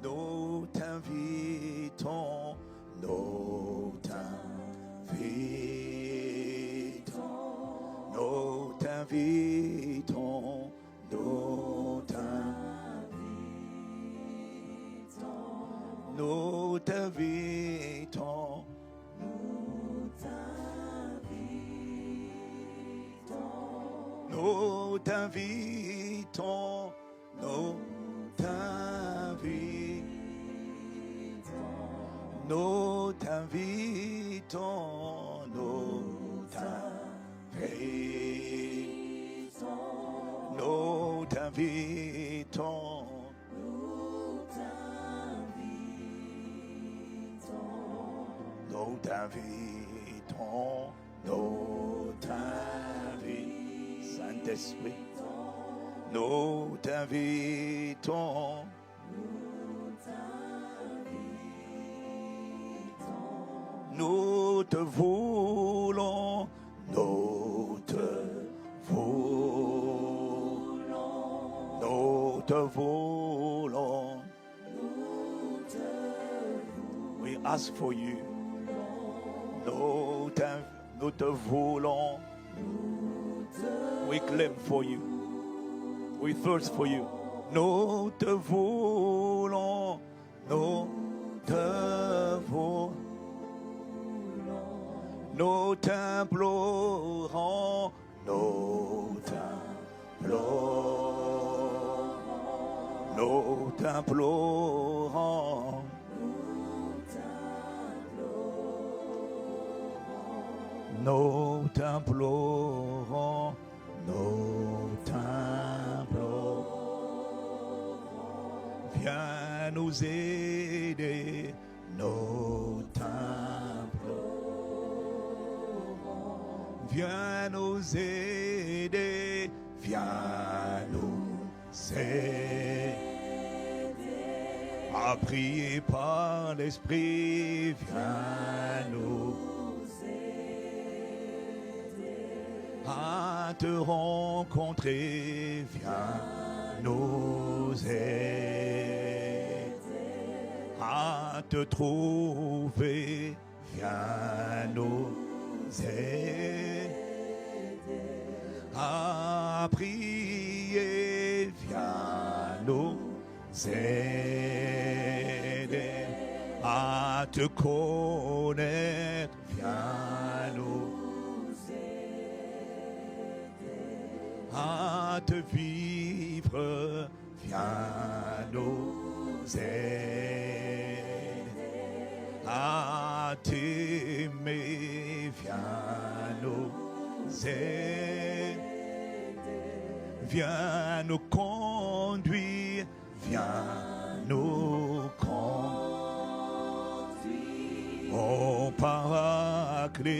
Nous t'invitons, nous t'invitons, nous t'invitons, nous t'invitons, nous t'invitons, nous t'invitons, nous t'invitons. Nous t'invitons, nous t'invitons, nous t'invitons, nous t'invitons, nous t'invitons, Saint-Esprit, nous t'invitons. Nous te voulons, nous te voulons, nous te voulons. We ask for you. Nous te voulons. We claim for you. We thirst for you. Nous te voulons, nous te voulons. Nous t'implorons, nous t'implorons, nous t'implorons, nous t'implorons, nous t'implorons. Viens nous aider, nous t'implorons. Viens nous aider, viens nous aider. À prier par l'Esprit, viens nous aider. À te rencontrer, viens nous aider. À te trouver, viens nous aider. À prier, viens nous aider. À te connaître, viens nous aider. À te vivre, viens nous aider. À t'aimer, viens nous aider. Viens nous conduire, viens nous conduire. Ô Paraclet,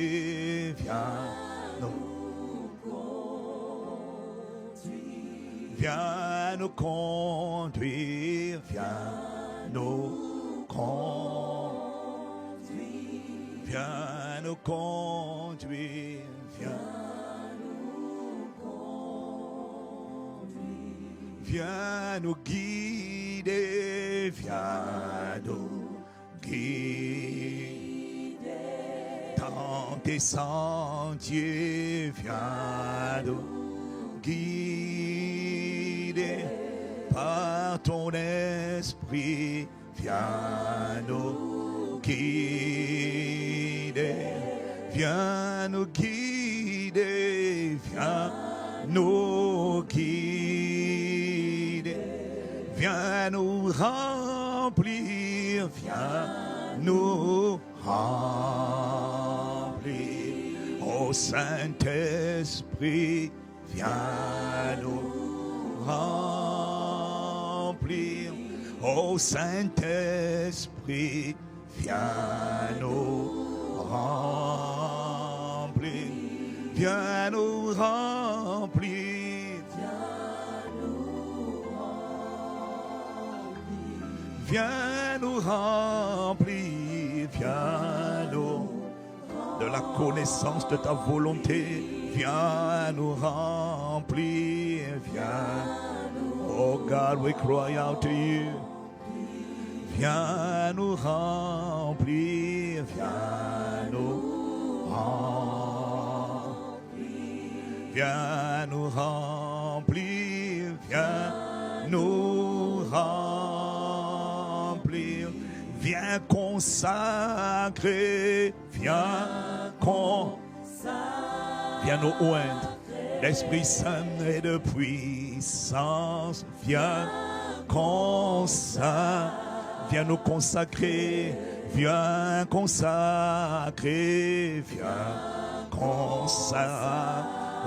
viens nous conduire. Viens nous conduire, viens nous conduire. Viens nous conduire, viens. Viens nous guider, viens nous guider. Dans tes sentiers, viens nous guider. Par ton esprit, viens nous guider. Viens nous guider, viens nous guider. Viens nous remplir, viens nous remplir. Ô Saint-Esprit, viens nous remplir. Ô Saint-Esprit, viens nous remplir. Viens nous remplir. viens nous remplir, viens nous de la connaissance de ta volonté, viens nous remplir, viens. Oh God, we cry out to you. Viens nous remplir, viens nous remplir, viens nous remplir, viens nous remplir, viens consacrer, viens nous oindre d'Esprit Saint et de puissance, viens nous consacrer, viens consacrer,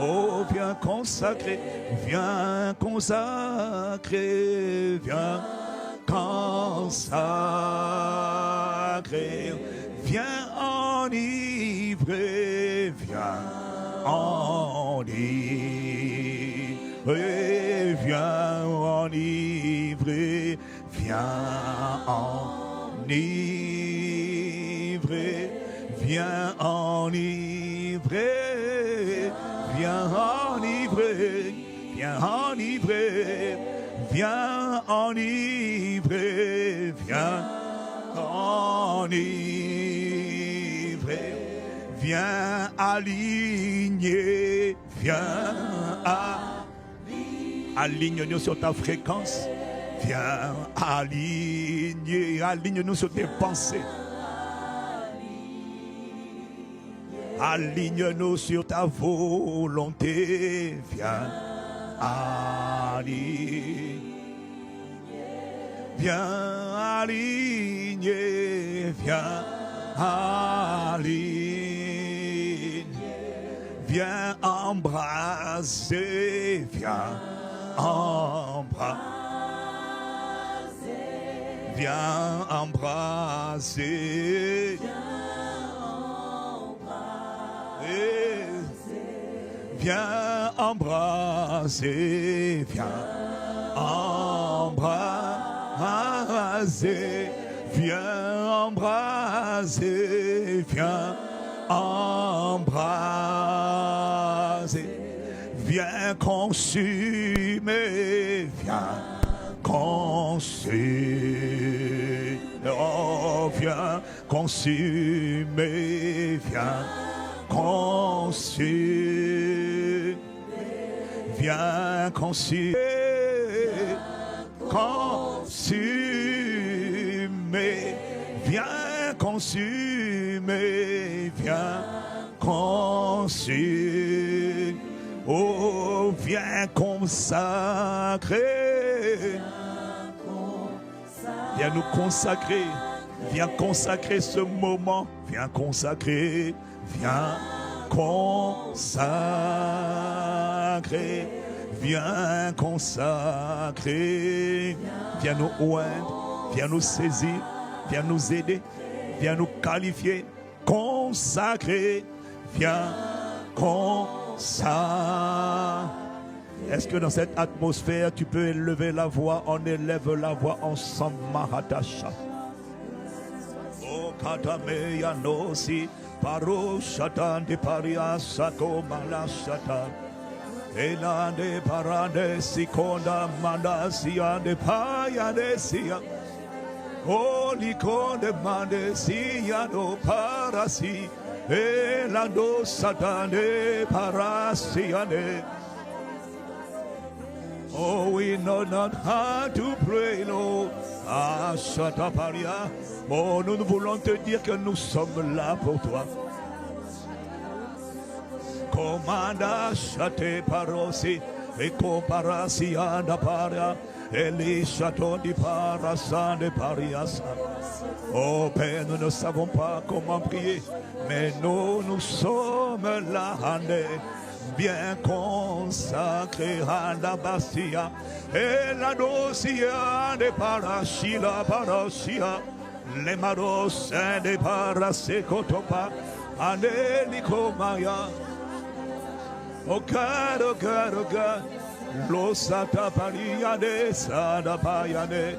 oh viens consacrer, viens consacrer, viens consacrer, viens enivrer, viens enivrer, viens enivrer, viens enivrer, viens enivrer, viens enivrer, viens enivrer, viens enivrer, viens enivrer, viens aligner, viens aligne-nous sur ta fréquence, viens aligne-nous sur tes pensées. Aligne-nous sur ta volonté, viens aligner, viens aligner, viens aligner, viens embraser, viens embraser, viens embraser, viens embraser, viens embraser, viens embraser, viens embraser, viens consumer, viens consumer, oh viens consumer, viens consumer, viens consumer, consumer, viens consumer, viens consumer, oh viens consacrer, viens nous consacrer, viens consacrer ce moment, viens consacrer, viens consacrer, viens consacrer, viens nous oindre, viens nous saisir, viens nous aider, viens nous qualifier, consacrer, viens consacrer. Est-ce que dans cette atmosphère tu peux élever la voix? On élève la voix ensemble, Mahatasha. Oh Katameya Nosi. Paro shatan de paria sako malashata, elande parade sikonda mandasia de paya de sia, holy conde mande sia do parasi, elando satan de parasiane. Oh, we know not how to pray, Lord. Ah, shata paria. Oh, nous voulons te dire que nous sommes là pour toi. Commanda chate parosi, et comparasi anda paria, et les châteaux di parasan de pariasa. Oh Père, nous ne savons pas comment prier, mais nous sommes là, bien consacré à la bastia, et la dosia de parachila parasia. Les maros de parase kotopa, aneliko maya. Oh God, oh God, oh God, lo sata paria de sada payane.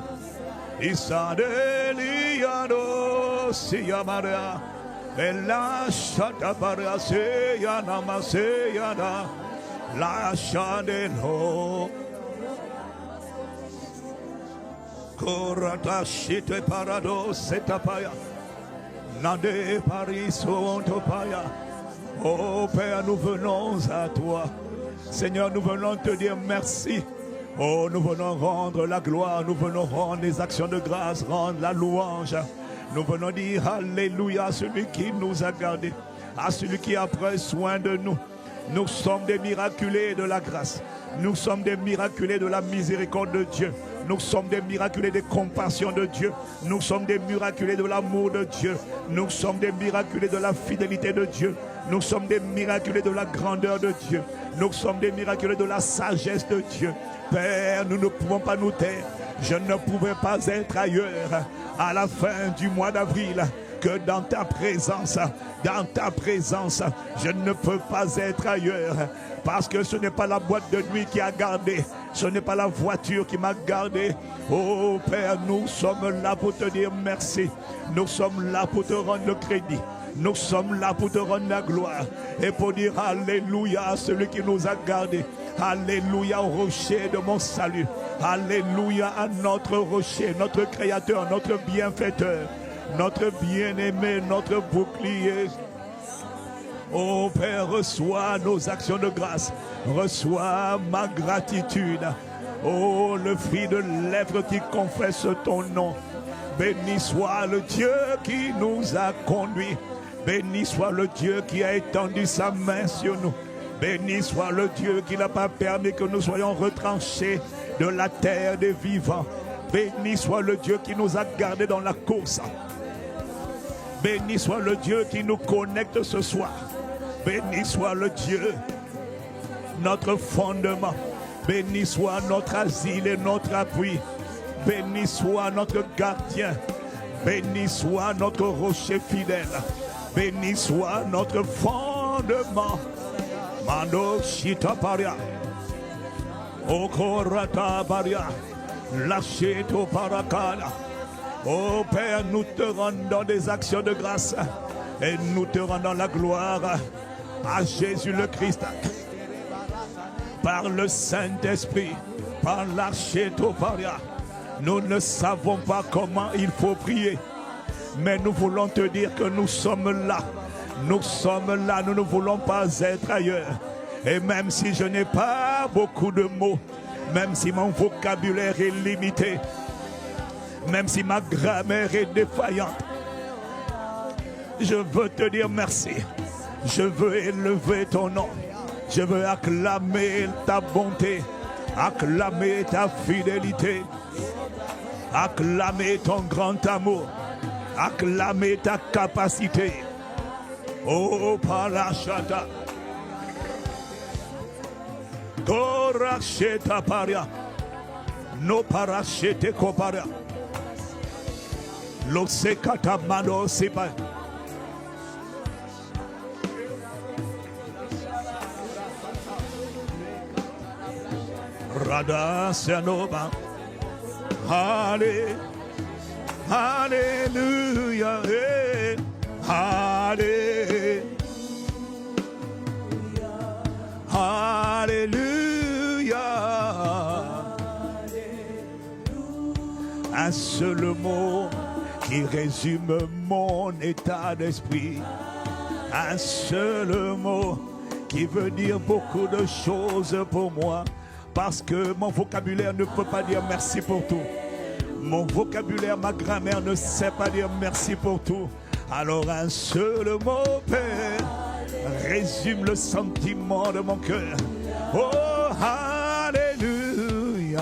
Isadeliano Siyamara Ella Shatabaria Seyana Maseyana La Shadeno Korata Shite Parado Setapaya Nande Paris Ontopaya. Oh Père, nous venons à toi. Seigneur, nous venons te dire merci. Oh, nous venons rendre la gloire, nous venons rendre les actions de grâce, rendre la louange. Nous venons dire Alléluia à celui qui nous a gardés, à celui qui a pris soin de nous. Nous sommes des miraculés de la grâce. Nous sommes des miraculés de la miséricorde de Dieu. Nous sommes des miraculés de compassion de Dieu. Nous sommes des miraculés de l'amour de Dieu. Nous sommes des miraculés de la fidélité de Dieu. Nous sommes des miraculés de la grandeur de Dieu. Nous sommes des miraculés de la sagesse de Dieu. Père, nous ne pouvons pas nous taire. Je ne pouvais pas être ailleurs à la fin du mois d'avril que dans ta présence. Dans ta présence, je ne peux pas être ailleurs. Parce que ce n'est pas la boîte de nuit qui a gardé. Ce n'est pas la voiture qui m'a gardé. Oh Père, nous sommes là pour te dire merci. Nous sommes là pour te rendre le crédit. Nous sommes là pour te rendre la gloire. Et pour dire Alléluia à celui qui nous a gardés. Alléluia au rocher de mon salut. Alléluia à notre rocher, notre créateur, notre bienfaiteur, notre bien-aimé, notre bouclier. Oh Père, reçois nos actions de grâce. Reçois ma gratitude. Oh, le fruit de lèvres qui confesse ton nom. Béni soit le Dieu qui nous a conduits. Béni soit le Dieu qui a étendu sa main sur nous. Béni soit le Dieu qui n'a pas permis que nous soyons retranchés de la terre des vivants. Béni soit le Dieu qui nous a gardés dans la course. Béni soit le Dieu qui nous connecte ce soir. Béni soit le Dieu, notre fondement. Béni soit notre asile et notre appui. Béni soit notre gardien. Béni soit notre rocher fidèle. Béni soit notre fondement. Mando Shita Paria. Okorata Paria. Lachito Parakala. Oh Père, nous te rendons des actions de grâce. Et nous te rendons la gloire à Jésus le Christ. Par le Saint-Esprit, par l'Archétoparia. Nous ne savons pas comment il faut prier. Mais nous voulons te dire que nous sommes là. Nous sommes là, nous ne voulons pas être ailleurs. Et même si je n'ai pas beaucoup de mots, même si mon vocabulaire est limité, même si ma grammaire est défaillante, je veux te dire merci. Je veux élever ton nom. Je veux acclamer ta bonté, acclamer ta fidélité, acclamer ton grand amour, acclamer ta capacité. Oh, Palachata. Koracheta paria. No parachete koparia. Lo sekata mano sipa. Rada Sanova. Hallelujah. Hey. Hallelujah. Hallelujah. Un seul mot qui résume mon état d'esprit. Un seul mot qui veut dire beaucoup de choses pour moi. Parce que mon vocabulaire ne peut pas dire merci pour tout. Mon vocabulaire, ma grammaire ne sait pas dire merci pour tout. Alors un seul mot, Père, résume le sentiment de mon cœur. Oh, Alléluia.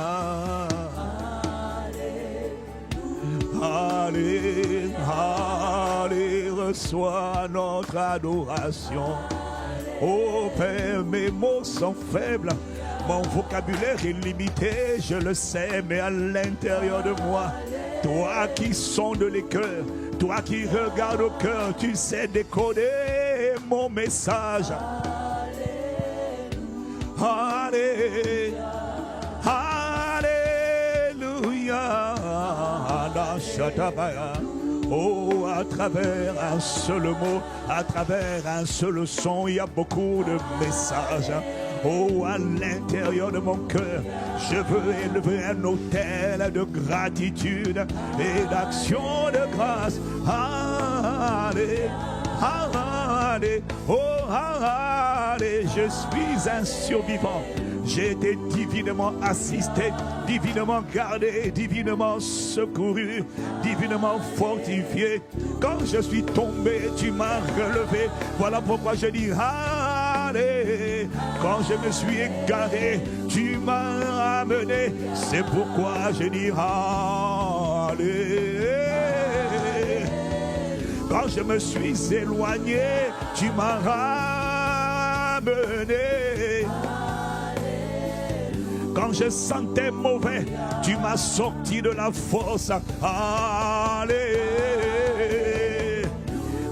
Allez, allez, reçois notre adoration. Oh Père, mes mots sont faibles. Mon vocabulaire est limité, je le sais, mais à l'intérieur de moi, toi qui sondes les cœurs, toi qui regardes au cœur, tu sais décoder mon message. Alléluia. Oh, à travers un seul mot, à travers un seul son, il y a beaucoup de messages. Oh, à l'intérieur de mon cœur, je veux élever un autel de gratitude et d'action de grâce. Allez, allez, oh, allez, je suis un survivant. J'ai été divinement assisté, divinement gardé, divinement secouru, divinement fortifié. Quand je suis tombé, tu m'as relevé. Voilà pourquoi je dis allez. Quand je me suis égaré, tu m'as ramené. C'est pourquoi je dis allez. Quand je me suis éloigné, tu m'as ramené. Quand je sentais mauvais, tu m'as sorti de la fosse. Allez.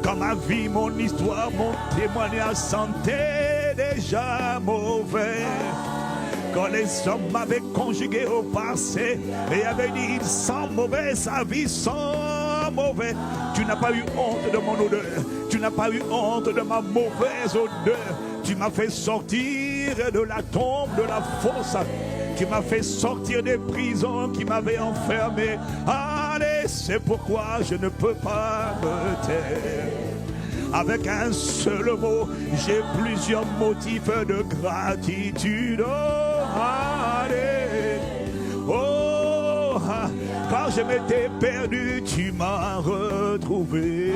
Quand ma vie, mon histoire, mon témoignage sentait déjà mauvais. Quand les hommes m'avaient conjugué au passé et avaient dit, il sent mauvais, sa vie sent mauvais. Tu n'as pas eu honte de mon odeur. Tu n'as pas eu honte de ma mauvaise odeur. Tu m'as fait sortir de la tombe, de la fosse. Tu m'as fait sortir des prisons qui m'avaient enfermé. Allez, c'est pourquoi je ne peux pas me taire. Avec un seul mot, j'ai plusieurs motifs de gratitude. Oh, allez. Oh, quand je m'étais perdu, tu m'as retrouvé.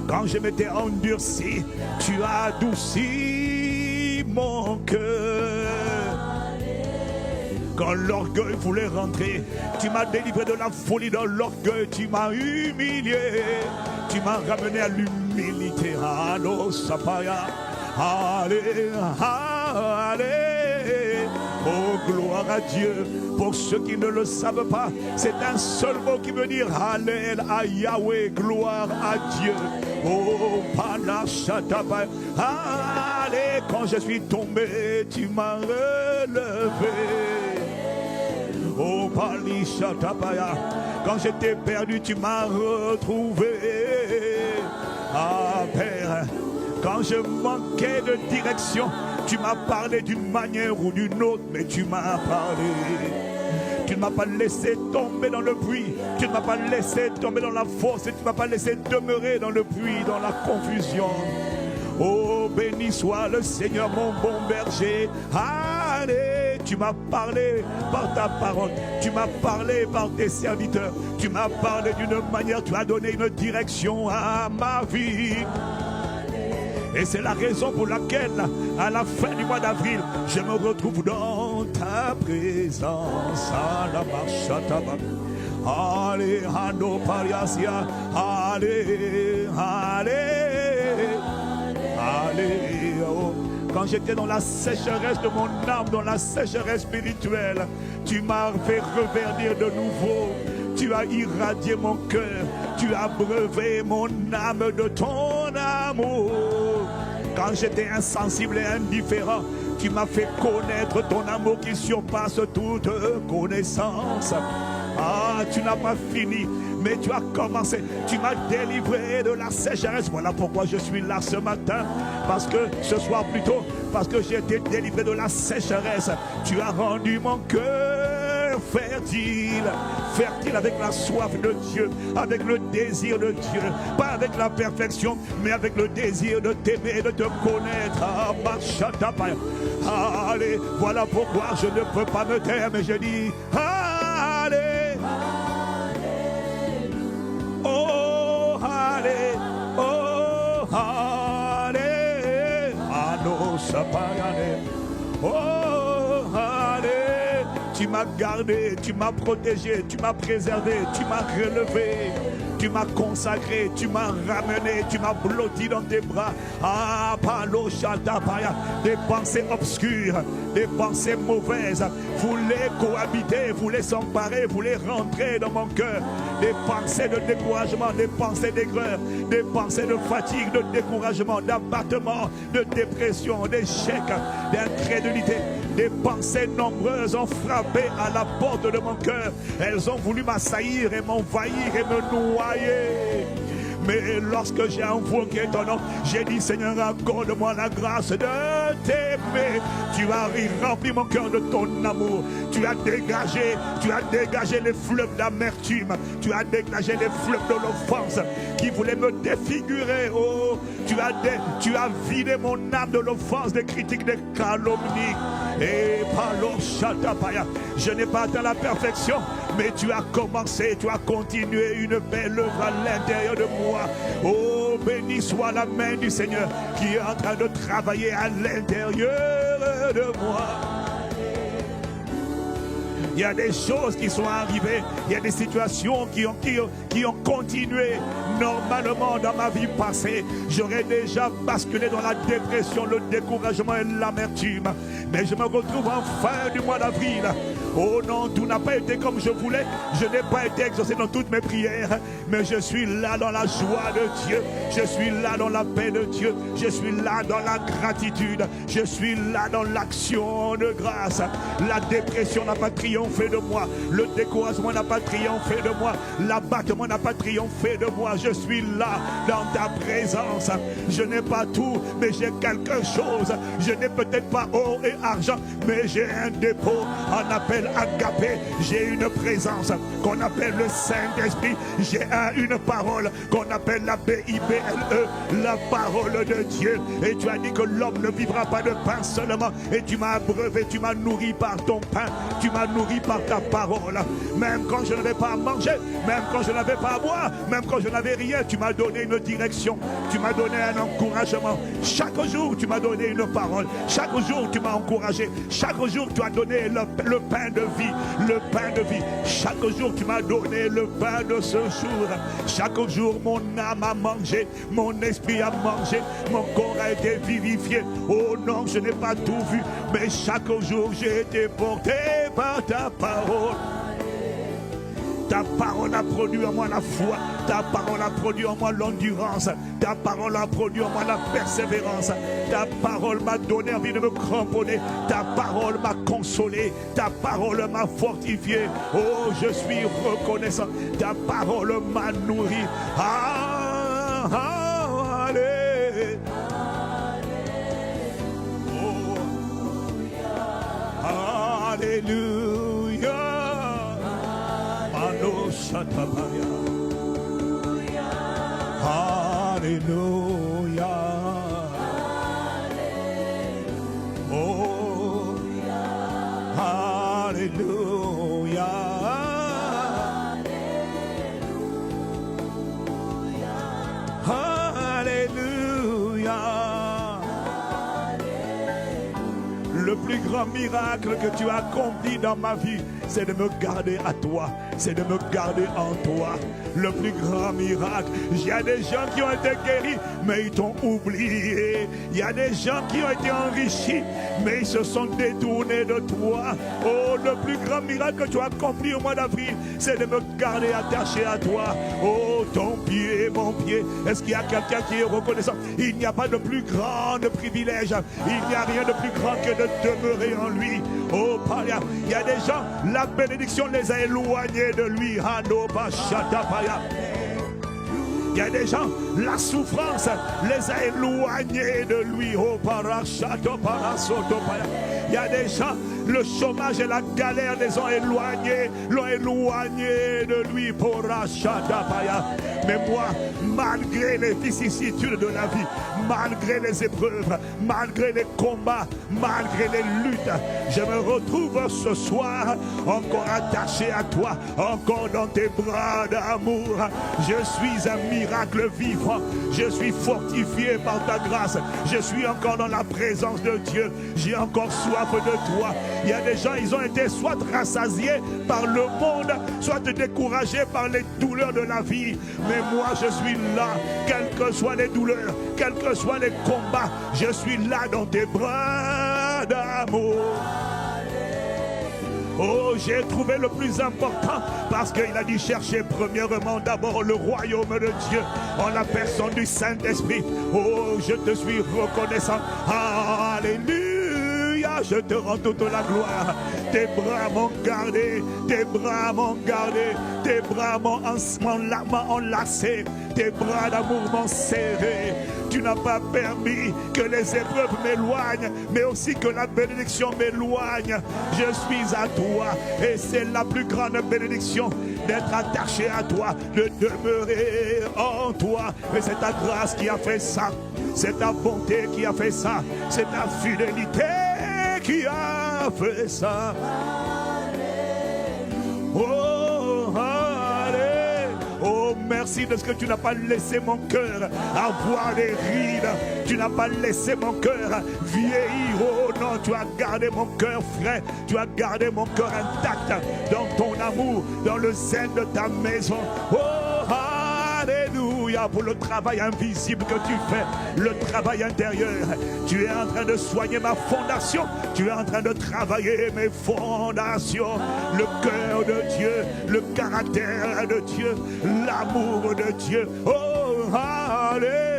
Quand je m'étais endurci, tu as adouci mon cœur. Quand l'orgueil voulait rentrer, tu m'as délivré de la folie de l'orgueil, tu m'as humilié, tu m'as ramené à l'humilité. Allô, Sapaya, allez, allez. Oh, gloire à Dieu. Pour ceux qui ne le savent pas, c'est un seul mot qui veut dire Hallel à Yahweh, gloire à Dieu. Oh, Panachataba, allez, quand je suis tombé, tu m'as relevé. Oh, Palichataba, quand j'étais perdu, tu m'as retrouvé. Ah, Père, quand je manquais de direction, tu m'as parlé d'une manière ou d'une autre, mais tu m'as parlé. Tu ne m'as pas laissé tomber dans le puits. Tu ne m'as pas laissé tomber dans la fosse. Et tu ne m'as pas laissé demeurer dans le puits, dans la confusion. Oh, béni soit le Seigneur, mon bon berger. Allez, tu m'as parlé par ta parole. Tu m'as parlé par tes serviteurs. Tu m'as parlé d'une manière. Tu as donné une direction à ma vie. Et c'est la raison pour laquelle, à la fin du mois d'avril, je me retrouve dans ta présence. Allez, Hano Pariasia, allez, allez, allez. Oh. Quand j'étais dans la sécheresse de mon âme, dans la sécheresse spirituelle, tu m'as fait reverdir de nouveau. Tu as irradié mon cœur, tu as brevé mon âme de ton amour. Quand j'étais insensible et indifférent, tu m'as fait connaître ton amour qui surpasse toute connaissance. Ah, tu n'as pas fini, mais tu as commencé. Tu m'as délivré de la sécheresse. Voilà pourquoi je suis là ce matin. Parce que ce soir plutôt, parce que j'ai été délivré de la sécheresse. Tu as rendu mon cœur fertile. Fertile avec la soif de Dieu, avec le désir de Dieu. Pas avec la perfection, mais avec le désir de t'aimer, de te connaître. Allez, voilà pourquoi je ne peux pas me taire, mais je dis allez. Oh, allez. Oh, allez. Allô, ça part, allez. Oh, allez. Tu m'as gardé, tu m'as protégé, tu m'as préservé, tu m'as relevé, tu m'as consacré, tu m'as ramené, tu m'as blotti dans tes bras. Ah, Palo Shatapaya, des pensées obscures, des pensées mauvaises, voulaient cohabiter, voulaient s'emparer, voulaient rentrer dans mon cœur. Des pensées de découragement, des pensées d'aigreur, des pensées de fatigue, de découragement, d'abattement, de dépression, d'échec, d'incrédulité. Des pensées nombreuses ont frappé à la porte de mon cœur. Elles ont voulu m'assaillir et m'envahir et me noyer. Mais lorsque j'ai invoqué ton nom, j'ai dit Seigneur, accorde-moi la grâce de t'aimer. Tu as rempli mon cœur de ton amour. Tu as dégagé les fleuves d'amertume. Tu as dégagé les fleuves de l'offense qui voulaient me défigurer. Oh, tu as vidé mon âme de l'offense, des critiques, des calomnies. Et je n'ai pas atteint la perfection, mais tu as commencé, tu as continué une belle œuvre à l'intérieur de moi. Oh, béni soit la main du Seigneur qui est en train de travailler à l'intérieur de moi. Il y a des choses qui sont arrivées, il y a des situations qui ont continué. Normalement, dans ma vie passée, j'aurais déjà basculé dans la dépression, le découragement et l'amertume. Mais je me retrouve en fin du mois d'avril. Oh non, tout n'a pas été comme je voulais. Je n'ai pas été exaucé dans toutes mes prières. Mais je suis là dans la joie de Dieu. Je suis là dans la paix de Dieu. Je suis là dans la gratitude. Je suis là dans l'action de grâce. La dépression n'a pas triomphé de moi. Le découragement n'a pas triomphé de moi. L'abattement n'a pas triomphé de moi. Je suis là dans ta présence. Je n'ai pas tout, mais j'ai quelque chose. Je n'ai peut-être pas or et argent, mais j'ai un dépôt. On appelle agapé. J'ai une présence qu'on appelle le Saint-Esprit. J'ai une parole qu'on appelle la BIBLE, la parole de Dieu. Et tu as dit que l'homme ne vivra pas de pain seulement. Et tu m'as abreuvé, tu m'as nourri par ton pain. Tu m'as nourri par ta parole. Même quand je n'avais pas à manger, même quand je n'avais pas à boire, même quand je n'avais rien, tu m'as donné une direction. Tu m'as donné un encouragement. Chaque jour, tu m'as donné une parole. Chaque jour, tu m'as encouragé. Chaque jour, tu as donné le pain de vie. Le pain de vie. Chaque jour, tu m'as donné le pain de ce jour. Chaque jour, mon âme a mangé. Mon esprit a mangé. Mon corps a été vivifié. Oh non, je n'ai pas tout vu. Mais chaque jour, j'ai été porté par ta parole. Ta parole a produit en moi la foi. Ta parole a produit en moi l'endurance. Ta parole a produit en moi la persévérance. Ta parole m'a donné envie de me cramponner. Ta parole m'a consolé. Ta parole m'a fortifié. Oh, je suis reconnaissant. Ta parole m'a nourri. Allez. Oh. Alléluia. Shatabaya. Alléluia. Oh, Alléluia. Alléluia. Le plus grand miracle que tu as accompli dans ma vie, c'est de me garder à toi. C'est de me garder en toi. Le plus grand miracle. Il y a des gens qui ont été guéris, mais ils t'ont oublié. Il y a des gens qui ont été enrichis, mais ils se sont détournés de toi. Oh, le plus grand miracle que tu as accompli au mois d'avril, c'est de me garder attaché à toi. Oh, ton pied, mon pied. Est-ce qu'il y a quelqu'un qui est reconnaissant? Il n'y a pas de plus grand privilège. Il n'y a rien de plus grand que de demeurer en lui. Oh, il y a des gens, la bénédiction les a éloignés de lui. Il y a des gens, la souffrance les a éloignés de lui. Il y a des gens, le chômage et la galère les ont éloignés, l'ont éloigné de lui. Mais moi, malgré les vicissitudes de la vie, malgré les épreuves, malgré les combats, malgré les luttes, je me retrouve ce soir encore attaché à toi, encore dans tes bras d'amour. Je suis un miracle vivant, je suis fortifié par ta grâce, je suis encore dans la présence de Dieu, j'ai encore soif de toi. Il y a des gens, ils ont été soit rassasiés par le monde, soit découragés par les douleurs de la vie. Mais moi, je suis là, quelles que soient les douleurs, quels que soient les combats, je suis là dans tes bras d'amour. Oh, j'ai trouvé le plus important parce qu'il a dit chercher premièrement d'abord le royaume de Dieu en la personne du Saint-Esprit. Oh, je te suis reconnaissant. Alléluia. je te rends toute la gloire. Tes bras m'ont gardé, tes bras m'ont gardé, tes bras m'ont enlacé, tes bras d'amour m'ont serré. Tu n'as pas permis que les épreuves m'éloignent, mais aussi que la bénédiction m'éloigne. Je suis à toi et c'est la plus grande bénédiction d'être attaché à toi, de demeurer en toi. Et c'est ta grâce qui a fait ça, c'est ta bonté qui a fait ça, c'est ta fidélité qui a fait ça. Oh, allez. Oh, merci de ce que tu n'as pas laissé mon cœur avoir des rides. Tu n'as pas laissé mon cœur vieillir. Oh non, tu as gardé mon cœur frais. Tu as gardé mon cœur intact dans ton amour, dans le sein de ta maison. Oh, alléluia pour le travail invisible que tu fais, le travail intérieur. Tu es en train de soigner ma fondation. Tu es en train de travailler mes fondations. Le cœur de Dieu, le caractère de Dieu, l'amour de Dieu. Oh, allez.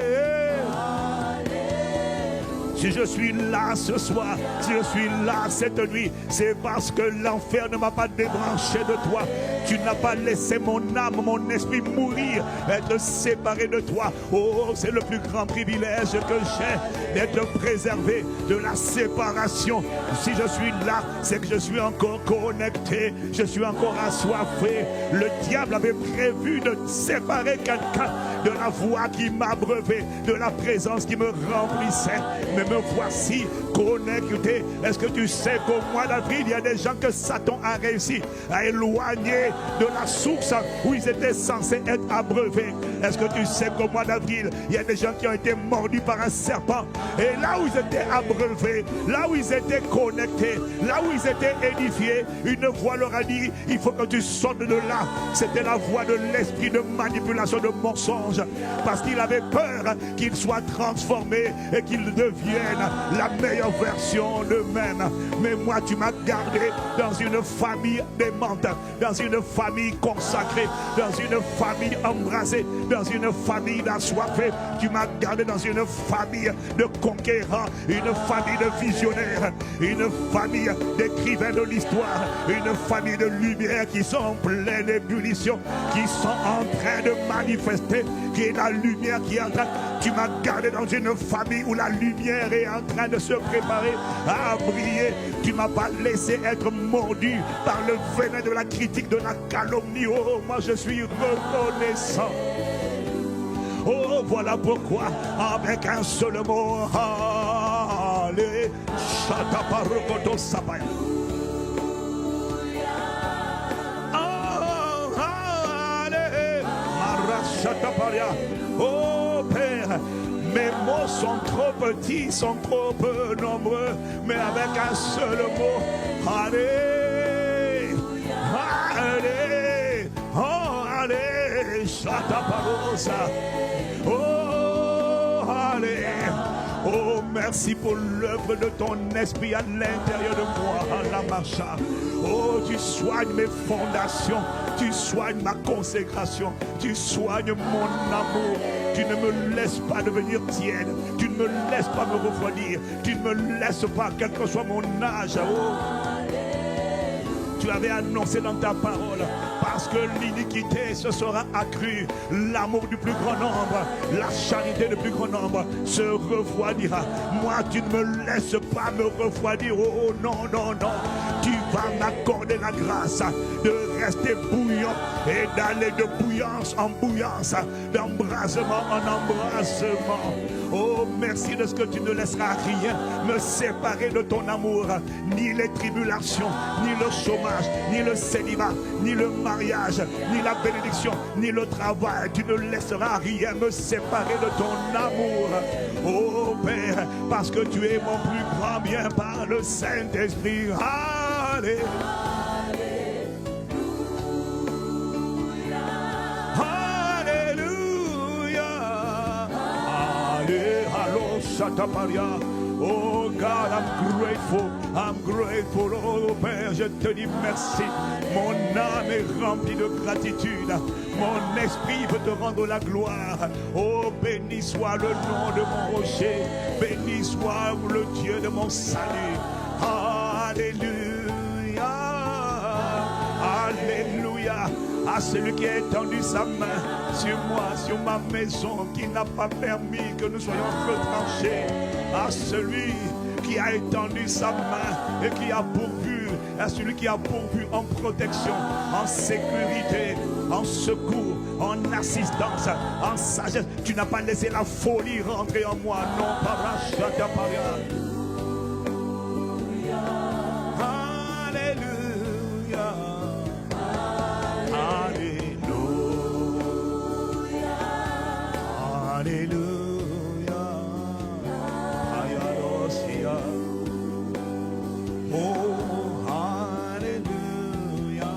Si je suis là ce soir, si je suis là cette nuit, c'est parce que l'enfer ne m'a pas débranché de toi. Tu n'as pas laissé mon âme, mon esprit mourir, être séparé de toi. Oh, c'est le plus grand privilège que j'ai d'être préservé de la séparation. Si je suis là, c'est que je suis encore connecté, je suis encore assoiffé. Le diable avait prévu de séparer quelqu'un de la voix qui m'abreuvait, de la présence qui me remplissait. Mais me voici connecté. Est-ce que tu sais qu'au mois d'avril, il y a des gens que Satan a réussi à éloigner de la source où ils étaient censés être abreuvés? Est-ce que tu sais qu'au mois d'avril, il y a des gens qui ont été mordus par un serpent? Et là où ils étaient abreuvés, là où ils étaient connectés, là où ils étaient édifiés, une voix leur a dit, il faut que tu sortes de là. C'était la voix de l'esprit de manipulation, de mensonge. Parce qu'il avait peur qu'ils soient transformés et qu'ils deviennent la meilleure version d'eux-mêmes. Mais moi, tu m'as gardé dans une famille aimante, dans une famille consacrée, dans une famille embrasée, dans une famille d'assoiffés. Tu m'as gardé dans une famille de conquérants, une famille de visionnaires, une famille d'écrivains de l'histoire, une famille de lumière qui sont en pleine ébullition, qui sont en train de manifester, qui est la lumière qui est en train. Tu m'as gardé dans une famille où la lumière est en train de se préparer à briller. Tu ne m'as pas laissé être mordu par le venin de la critique, de la calomnie. Oh, moi je suis reconnaissant. Oh, voilà pourquoi, avec un seul mot, allez, chataparokoto sapaya. Allez, marachataparia. Oh, Père, mes mots sont trop petits, sont trop peu nombreux, mais avec un seul mot, allez, allez, oh, allez, chataparosa. Oh, allez. Oh, merci pour l'œuvre de ton esprit à l'intérieur de moi, à la marcha. Oh, tu soignes mes fondations, tu soignes ma consécration, tu soignes mon amour. Tu ne me laisses pas devenir tiède, tu ne me laisses pas me refroidir, tu ne me laisses pas, quel que soit mon âge. Oh, tu avais annoncé dans ta parole, parce que l'iniquité se sera accrue, l'amour du plus grand nombre, la charité du plus grand nombre se refroidira. Moi, tu ne me laisses pas me refroidir. Oh non, non, non. Tu vas m'accorder la grâce de rester bouillant et d'aller de bouillance en bouillance, d'embrasement en embrasement. Oh, merci de ce que tu ne laisseras rien me séparer de ton amour, ni les tribulations, ni le chômage, ni le célibat, ni le mariage, ni la bénédiction, ni le travail. Tu ne laisseras rien me séparer de ton amour. Oh Père, parce que tu es mon plus grand bien par le Saint-Esprit. Allez. Oh God, I'm grateful. I'm grateful. Oh Père, je te dis merci. Mon âme est remplie de gratitude. Mon esprit veut te rendre la gloire. Oh, béni soit le nom de mon rocher. Béni soit le Dieu de mon salut. Alléluia. Alléluia. À celui qui a étendu sa main sur moi, sur ma maison, qui n'a pas permis que nous soyons retranchés. À celui qui a étendu sa main et qui a pourvu, à celui qui a pourvu en protection, en sécurité, en secours, en assistance, en sagesse. Tu n'as pas laissé la folie rentrer en moi. Non, parachata paria. Alléluia. Alléluia. Alléluia. Ayarosia. Oh, alléluia.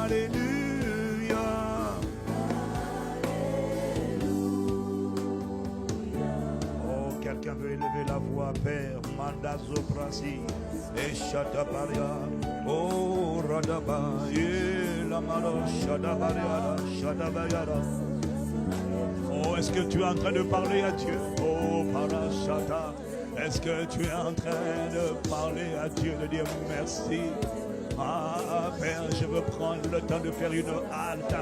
Alléluia. Oh, quelqu'un veut élever la voix, Père. Mandazo Prasi. Et Shatabaria. Oh, Radaba. Et la malo Shadabaria. Shadabayara. Oh, est-ce que tu es en train de parler à Dieu? Oh, Parashata. Est-ce que tu es en train de parler à Dieu, de dire merci? Ah, Père, je veux prendre le temps de faire une halte.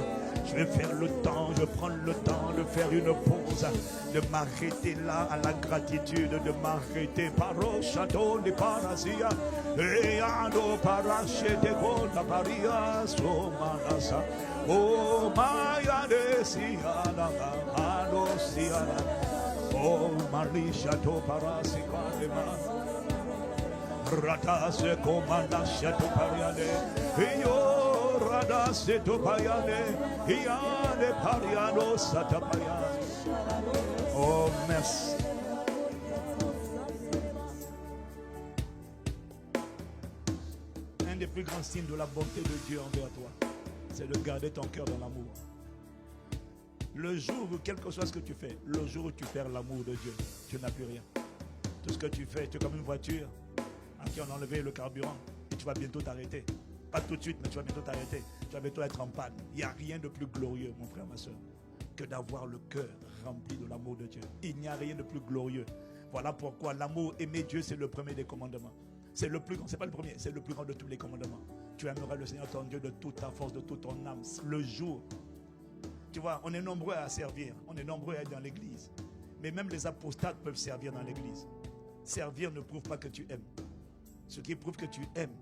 Je vais faire le temps, je prends le temps de faire une pause, de m'arrêter là à la gratitude, de m'arrêter par au château de Parasia. Et ando parachete la paria somanasa. Oh, Maya de Siana, Ado Siana. Oh, Marie Château Parasiquadema. Rata se comanda Château Pariade. Yo, Rada se Topayade. Yade Pariano Satapaya. Oh, merci. Un des plus grands signes de la bonté de Dieu envers toi, c'est de garder ton cœur dans l'amour. Le jour où, quel que soit ce que tu fais, le jour où tu perds l'amour de Dieu, tu n'as plus rien. Tout ce que tu fais, tu es comme une voiture à qui on a enlevé le carburant et tu vas bientôt t'arrêter. Pas tout de suite, mais tu vas bientôt t'arrêter. Tu vas bientôt être en panne. Il n'y a rien de plus glorieux, mon frère, ma soeur, que d'avoir le cœur rempli de l'amour de Dieu. Il n'y a rien de plus glorieux. Voilà pourquoi l'amour, aimer Dieu, c'est le premier des commandements. C'est le plus grand, c'est pas le premier, c'est le plus grand de tous les commandements. Tu aimeras le Seigneur ton Dieu de toute ta force, de toute ton âme. Le jour, tu vois, on est nombreux à servir, on est nombreux à être dans l'église. Mais même les apostates peuvent servir dans l'église. Servir ne prouve pas que tu aimes. Ce qui prouve que tu aimes,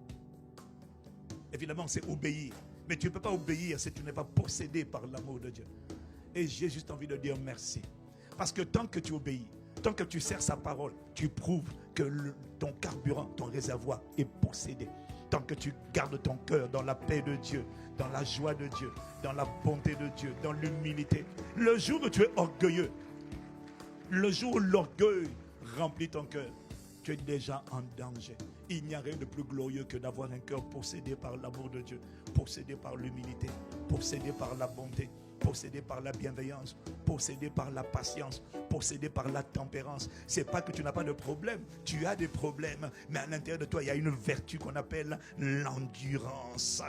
évidemment, c'est obéir. Mais tu ne peux pas obéir si tu n'es pas possédé par l'amour de Dieu. Et j'ai juste envie de dire merci. Parce que tant que tu obéis, tant que tu sers sa parole, tu prouves que ton carburant, ton réservoir est possédé. Tant que tu gardes ton cœur dans la paix de Dieu, dans la joie de Dieu, dans la bonté de Dieu, dans l'humilité. Le jour où tu es orgueilleux, le jour où l'orgueil remplit ton cœur, tu es déjà en danger. Il n'y a rien de plus glorieux que d'avoir un cœur possédé par l'amour de Dieu, possédé par l'humilité, possédé par la bonté, possédé par la bienveillance, possédé par la patience, possédé par la tempérance. C'est pas que tu n'as pas de problème, tu as des problèmes, mais à l'intérieur de toi, il y a une vertu qu'on appelle l'endurance.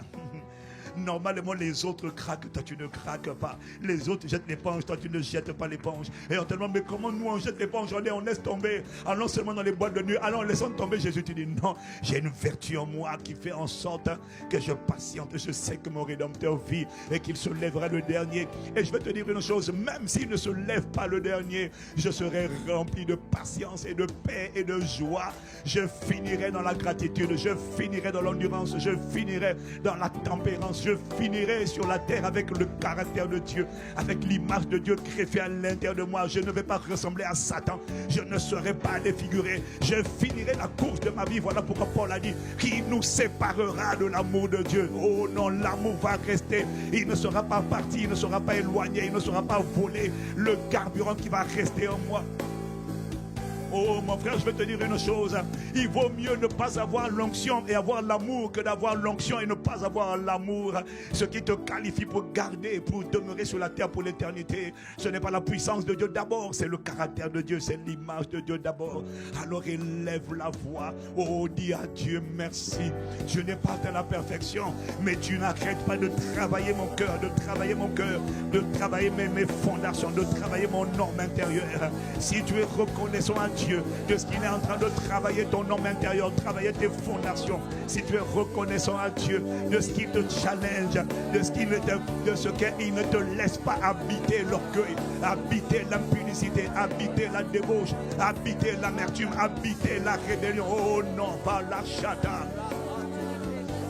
Normalement, les autres craquent, toi tu ne craques pas. Les autres jettent l'éponge, toi tu ne jettes pas l'éponge. Et on te demande, mais comment nous on jette l'éponge? On laisse tomber. Allons seulement dans les boîtes de nuit. Allons, laissons tomber. Jésus te dit, non, j'ai une vertu en moi qui fait en sorte que je patiente. Je sais que mon Rédempteur vit et qu'il se lèvera le dernier. Et je vais te dire une chose, même s'il ne se lève pas le dernier, je serai rempli de patience et de paix et de joie. Je finirai dans la gratitude, je finirai dans l'endurance, je finirai dans la tempérance, je finirai sur la terre avec le caractère de Dieu, avec l'image de Dieu greffée à l'intérieur de moi. Je ne vais pas ressembler à Satan, je ne serai pas défiguré, je finirai la course de ma vie. Voilà pourquoi Paul a dit, qui nous séparera de l'amour de Dieu? Oh non, l'amour va rester, il ne sera pas parti, il ne sera pas éloigné, il ne sera pas volé. Le carburant qui va rester en moi, Oh mon frère, je vais te dire une chose. Il vaut mieux ne pas avoir l'onction et avoir l'amour que d'avoir l'onction et ne pas avoir l'amour. Ce qui te qualifie pour garder, pour demeurer sur la terre pour l'éternité, ce n'est pas la puissance de Dieu d'abord, c'est le caractère de Dieu, c'est l'image de Dieu d'abord. Alors élève la voix. Oh, dis à Dieu merci. Je n'ai pas atteint la perfection, mais tu n'arrêtes pas de travailler mon cœur, de travailler mon cœur, de travailler mes fondations, de travailler mon homme intérieur. Si tu es reconnaissant à Dieu de ce qu'il est en train de travailler ton homme intérieur, travailler tes fondations, si tu es reconnaissant à Dieu de ce qu'il te challenge, de ce qu'il ne te laisse pas habiter l'orgueil, habiter l'impudicité, habiter la débauche, habiter l'amertume, habiter la rébellion. Oh non, pas la chata.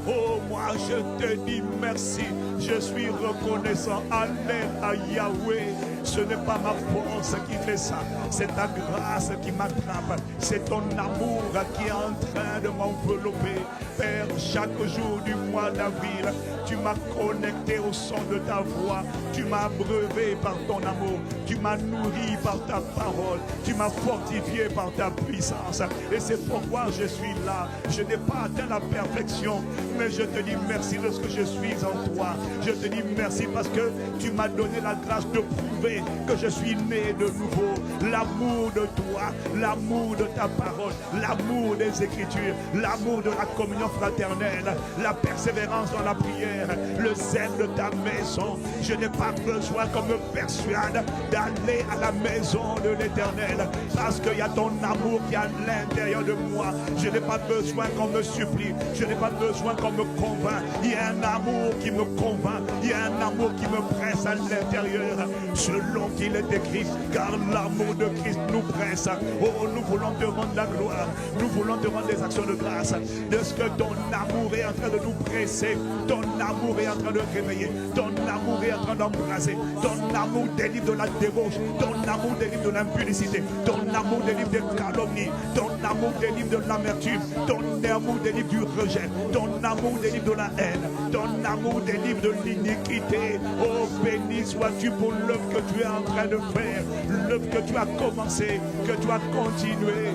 Oh, moi je te dis merci. Je suis reconnaissant. Amen à Yahweh. Ce n'est pas ma force qui fait ça. C'est ta grâce qui m'attrape. C'est ton amour qui est en train de m'envelopper. Père, chaque jour du mois d'avril, tu m'as connecté au son de ta voix. Tu m'as abreuvé par ton amour. Tu m'as nourri par ta parole. Tu m'as fortifié par ta puissance. Et c'est pourquoi je suis là. Je n'ai pas atteint la perfection, mais je te dis merci de ce que je suis en toi. Je te dis merci parce que tu m'as donné la grâce de prouver que je suis né de nouveau. L'amour de toi, l'amour de ta parole, l'amour des Écritures, l'amour de la communion fraternelle, la persévérance dans la prière, le zèle de ta maison. Je n'ai pas besoin qu'on me persuade d'aller à la maison de l'Éternel parce qu'il y a ton amour qui est à l'intérieur de moi. Je n'ai pas besoin qu'on me supplie. Je n'ai pas besoin qu'on me convainc. Il y a un amour qui me convainc. Il y a un amour qui me presse à l'intérieur selon qu'il est écrit, car l'amour de Christ nous presse. Oh, nous voulons te rendre la gloire. Nous voulons te rendre des actions de grâce de ce que ton amour est en train de nous presser. Ton amour est en train de réveiller. Ton amour est en train d'embraser. Ton amour délivre de la débauche. Ton amour délivre de l'impudicité. Ton amour délivre des calomnies. Ton amour délivre de l'amertume. Ton amour délivre du rejet. Ton amour délivre de la haine. Ton amour délivre de l'iniquité. Oh, béni sois-tu pour l'œuvre que tu es en train de faire. L'œuvre que tu as commencé, que tu as continué.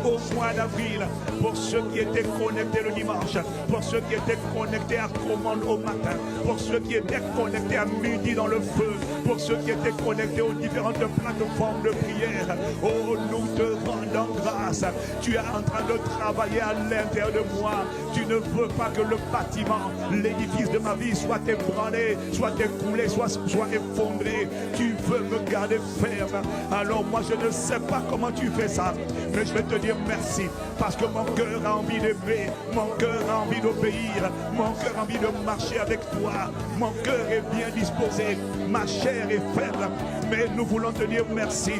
Au mois d'avril, pour ceux qui étaient connectés le dimanche, pour ceux qui étaient connectés à commande au matin, pour ceux qui étaient connectés à midi dans le feu, pour ceux qui étaient connectés aux différentes plateformes de prière. Oh, nous te rendons grâce. Tu es en train de travailler à l'intérieur de moi. Tu ne veux pas que le bâtiment, l'édifice de ma vie soit ébranlé, soit écoulé, soit effondré. Tu veux me garder ferme. Alors moi, je ne sais pas comment tu fais ça, mais je vais te dire merci, parce que mon cœur a envie d'aimer, mon cœur a envie d'obéir, mon cœur a envie de marcher avec toi, mon cœur est bien disposé, ma chair est faible, mais nous voulons te dire merci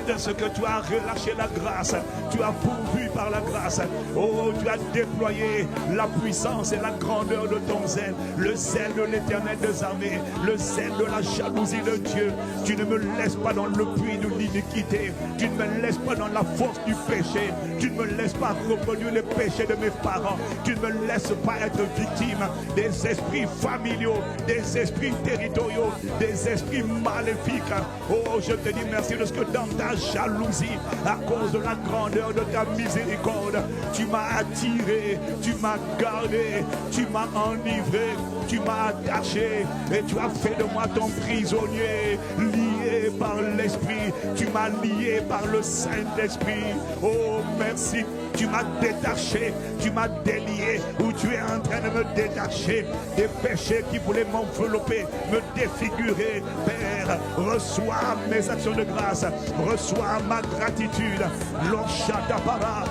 de ce que tu as relâché la grâce, tu as pourvu par la grâce. Oh, tu as déployé la puissance et la grandeur de ton zèle, le zèle de l'Éternel des armées, le zèle de la jalousie de Dieu. Tu ne me laisses pas dans le puits de l'iniquité, tu ne me laisses pas dans la force du péché, tu ne me laisses pas reproduire les péchés de mes parents, tu ne me laisses pas être victime des esprits familiaux, des esprits territoriaux, des esprits maléfiques. Oh, je te dis merci de ce que dans ta jalousie, à cause de la grandeur de ta miséricorde, tu m'as attiré, tu m'as gardé, tu m'as enivré, tu m'as attaché et tu as fait de moi ton prisonnier, lié par l'Esprit, tu m'as lié par le Saint-Esprit. Oh, merci. Tu m'as détaché, tu m'as délié, ou tu es en train de me détacher des péchés qui voulaient m'envelopper, me défigurer. Père, reçois mes actions de grâce, reçois ma gratitude. L'Oshadapara,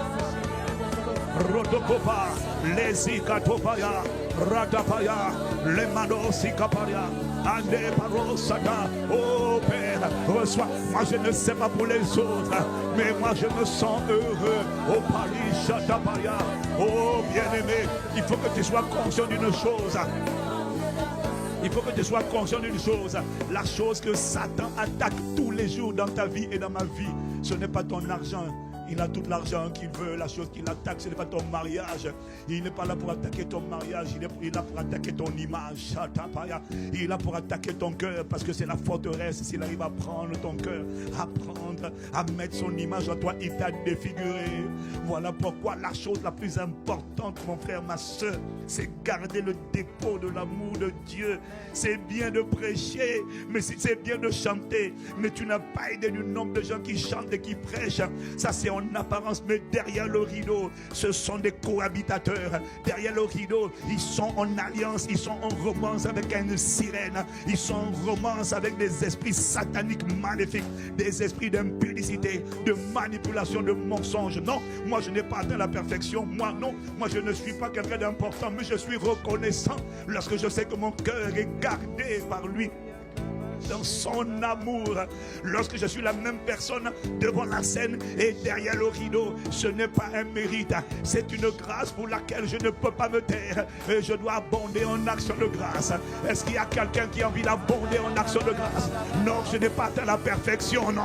Rodokopa, Lesikatopaya, Radapaya, Lemanosikapaya. Oh Père, reçois. Moi je ne sais pas pour les autres, mais moi je me sens heureux. Oh Pali Shatapaya. Oh bien-aimé, il faut que tu sois conscient d'une chose. Il faut que tu sois conscient d'une chose. La chose que Satan attaque tous les jours dans ta vie et dans ma vie, ce n'est pas ton argent. Il a tout l'argent qu'il veut. La chose qu'il attaque, ce n'est pas ton mariage. Il n'est pas là pour attaquer ton mariage. Il est là pour attaquer ton image. Il est là pour attaquer ton cœur, parce que c'est la forteresse. S'il arrive à prendre ton cœur, à mettre son image en toi, il t'a défiguré. Voilà pourquoi la chose la plus importante, mon frère, ma soeur, c'est garder le dépôt de l'amour de Dieu. C'est bien de prêcher, mais c'est bien de chanter, mais tu n'as pas idée du nombre de gens qui chantent et qui prêchent. Ça c'est en apparence, mais derrière le rideau, ce sont des cohabitateurs. Derrière le rideau, ils sont en alliance, ils sont en romance avec une sirène, ils sont en romance avec des esprits sataniques maléfiques, des esprits d'impudicité, de manipulation, de mensonge. Non, moi je n'ai pas atteint la perfection. Moi non, moi je ne suis pas quelqu'un d'important, mais je suis reconnaissant lorsque je sais que mon cœur est gardé par lui dans son amour. Lorsque je suis la même personne devant la scène et derrière le rideau, ce n'est pas un mérite, c'est une grâce pour laquelle je ne peux pas me taire et je dois abonder en action de grâce. Est-ce qu'il y a quelqu'un qui a envie d'abonder en action de grâce? Non, je n'ai pas atteint la perfection, non.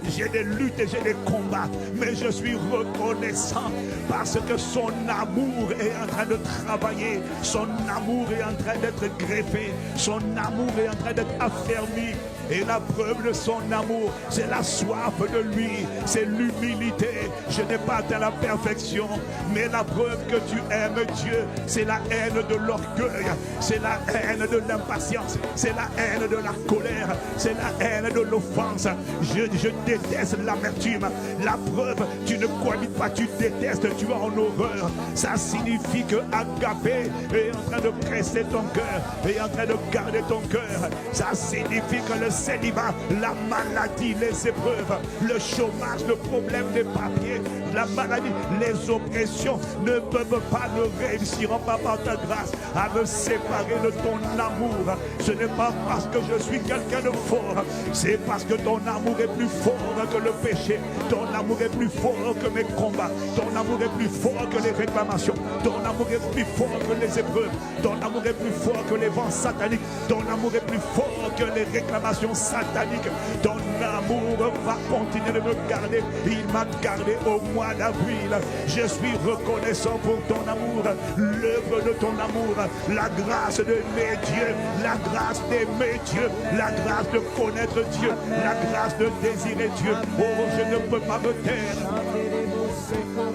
J'ai des luttes et j'ai des combats, mais je suis reconnaissant parce que son amour est en train de travailler, son amour est en train d'être greffé, son amour est en train d'être affermi. Et la preuve de son amour, c'est la soif de lui, c'est l'humilité. Je n'ai pas atteint la perfection, mais la preuve que tu aimes Dieu, c'est la haine de l'orgueil, c'est la haine de l'impatience, c'est la haine de la colère, c'est la haine de l'offense. Je déteste l'amertume. La preuve, tu ne cohabites pas, tu détestes, tu es en horreur. Ça signifie que Agapé est en train de presser ton cœur, est en train de garder ton cœur. Ça signifie que le célibat, la maladie, les épreuves, le chômage, le problème des papiers, la maladie, les oppressions ne peuvent pas, ne réussiront pas par ta grâce à me séparer de ton amour. Ce n'est pas parce que je suis quelqu'un de fort, c'est parce que ton amour est plus fort que le péché, ton amour est plus fort que mes combats, ton amour est plus fort que les réclamations, ton amour est plus fort que les épreuves, ton amour est plus fort que les vents sataniques, ton amour est plus fort que les réclamations sataniques. Ton amour va continuer de me garder. Il m'a gardé au mois d'avril. Je suis reconnaissant pour ton amour, l'œuvre de ton amour, la grâce d'aimer Dieu, la grâce d'aimer Dieu, la grâce de connaître Dieu, la grâce de désirer Dieu. Oh, je ne peux pas me taire.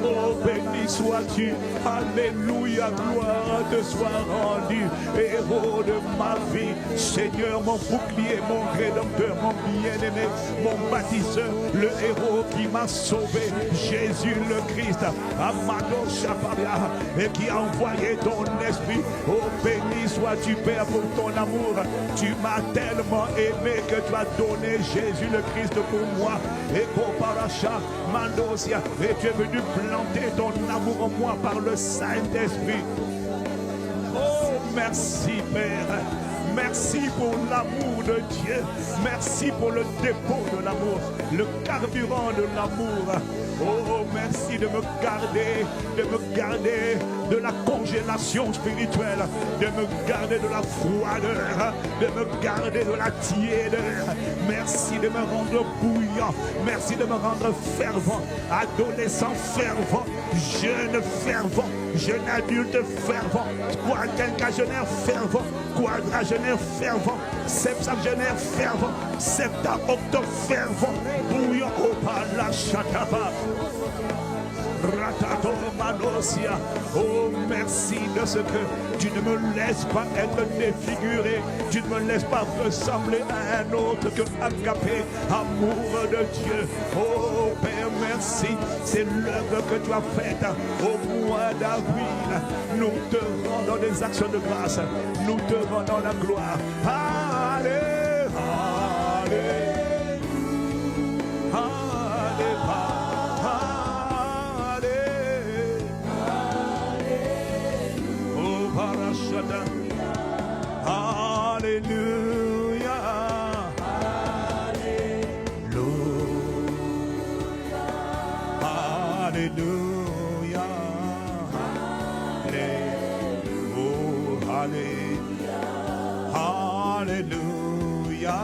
Oh, béni sois-tu. Alléluia, gloire te soit rendue. Héros de ma vie, Seigneur, mon bouclier, mon rédempteur, mon bien-aimé, mon bâtisseur, le héros qui m'a sauvé, Jésus le Christ, Amado Shaparia, et qui a envoyé ton esprit. Oh, béni sois-tu, Père, pour ton amour. Tu m'as tellement aimé que tu as donné Jésus le Christ pour moi. Et pour Paracha, Mandosia, et tu es venu planter ton amour en moi par le Saint-Esprit. Oh, merci, Père. Merci pour l'amour de Dieu. Merci pour le dépôt de l'amour, le carburant de l'amour. Oh, merci de me garder de la congélation spirituelle, de me garder de la froideur, de me garder de la tiédeur. Merci de me rendre bouillant. Merci de me rendre fervent, adolescent fervent, jeune fervent, jeune adulte fervent, quinquagénaire fervent, quadragénaire fervent, septuagénaire fervent, septa-octo fervent, bouillant au palachatava. Oh, merci de ce que tu ne me laisses pas être défiguré, tu ne me laisses pas ressembler à un autre que Agapé, amour de Dieu. Oh Père, merci, c'est l'œuvre que tu as faite au mois d'avril. Nous te rendons des actions de grâce, nous te rendons la gloire. Allez, allez, allez. Alléluia, Alléluia, Alléluia, oh, Alléluia,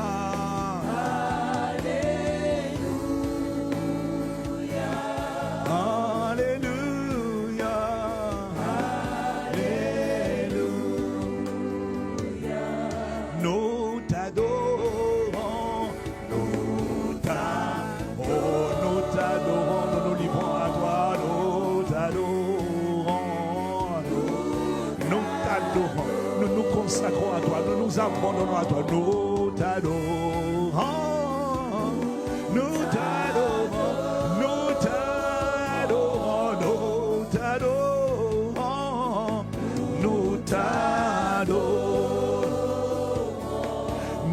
consacrons à toi, nous nous abandonnons à toi, nous t'adorons, nous t'adorons, nous t'adorons, nous t'adorons, nous t'adorons,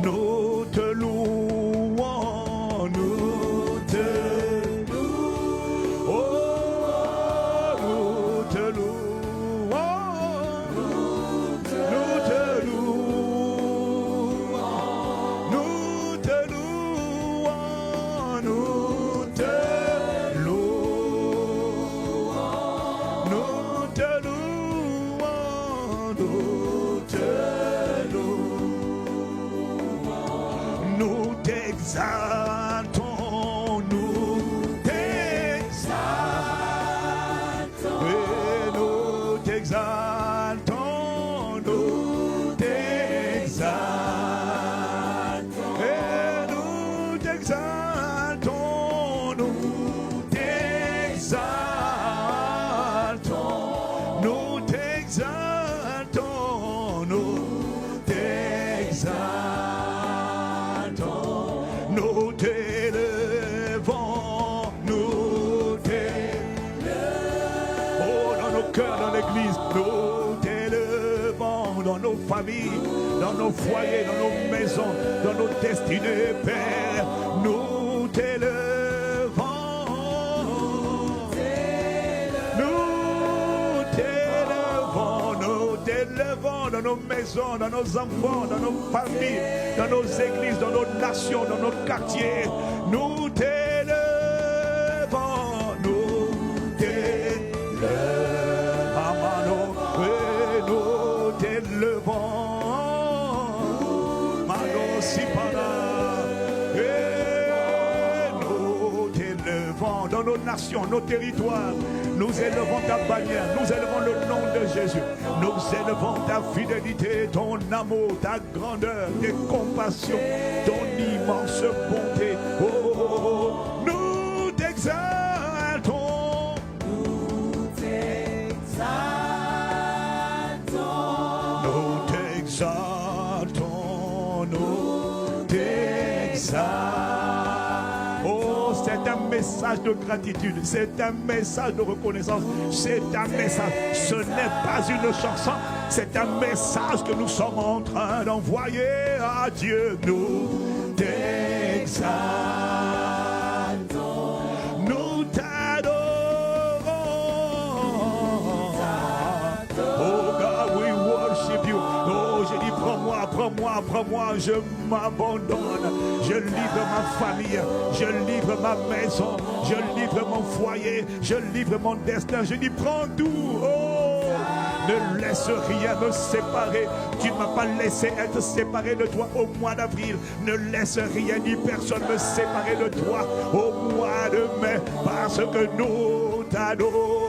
nous te louons, nous te louons, oh, nous te louons, nous te louons, nous te louons, nous te louons, nous te louons, nous te louons, nous t'exaltons, nous t'exaltons, et nous t'exaltons, nous t'exaltons, et nous t'exaltons, nous t'exaltons, nous t'exaltons, nous t'exaltons, nous t'élevons, nous t'élevons, oh, dans nos cœurs, dans l'église, nous t'élevons, dans nos familles, dans nos foyers, dans nos maisons, dans nos destinées, Père, nous t'élevons, nous t'élevons dans nos maisons, dans nos enfants, dans nos familles, dans nos églises, dans nos nations, dans nos quartiers. Nous t'élevons, nous t'élevons, nous t'élevons, Mano Sipana, et nous t'élevons dans nos nations, nos territoires. Nous élevons ta bannière, nous élevons le nom de Jésus. Nous élevons ta fidélité, ton amour, ta grandeur, tes compassions, ton immense bonté. Oh, oh, oh, oh. Nous t'exaltons. Nous t'exaltons. Nous t'exaltons. Nous t'exaltons. Oh, c'est un message de gratitude, c'est un message de reconnaissance, c'est un message, ce n'est pas une chanson, c'est un message que nous sommes en train d'envoyer à Dieu. Nous t'exaltons, nous t'adorons. Oh God, we worship you. Oh, j'ai dit prends-moi, je m'abandonne, je livre ma famille, je livre ma maison, je livre mon foyer, je livre mon destin, je dis prends tout. Oh, ne laisse rien me séparer, tu ne m'as pas laissé être séparé de toi au mois d'avril, ne laisse rien ni personne me séparer de toi au mois de mai, parce que nous t'adorons.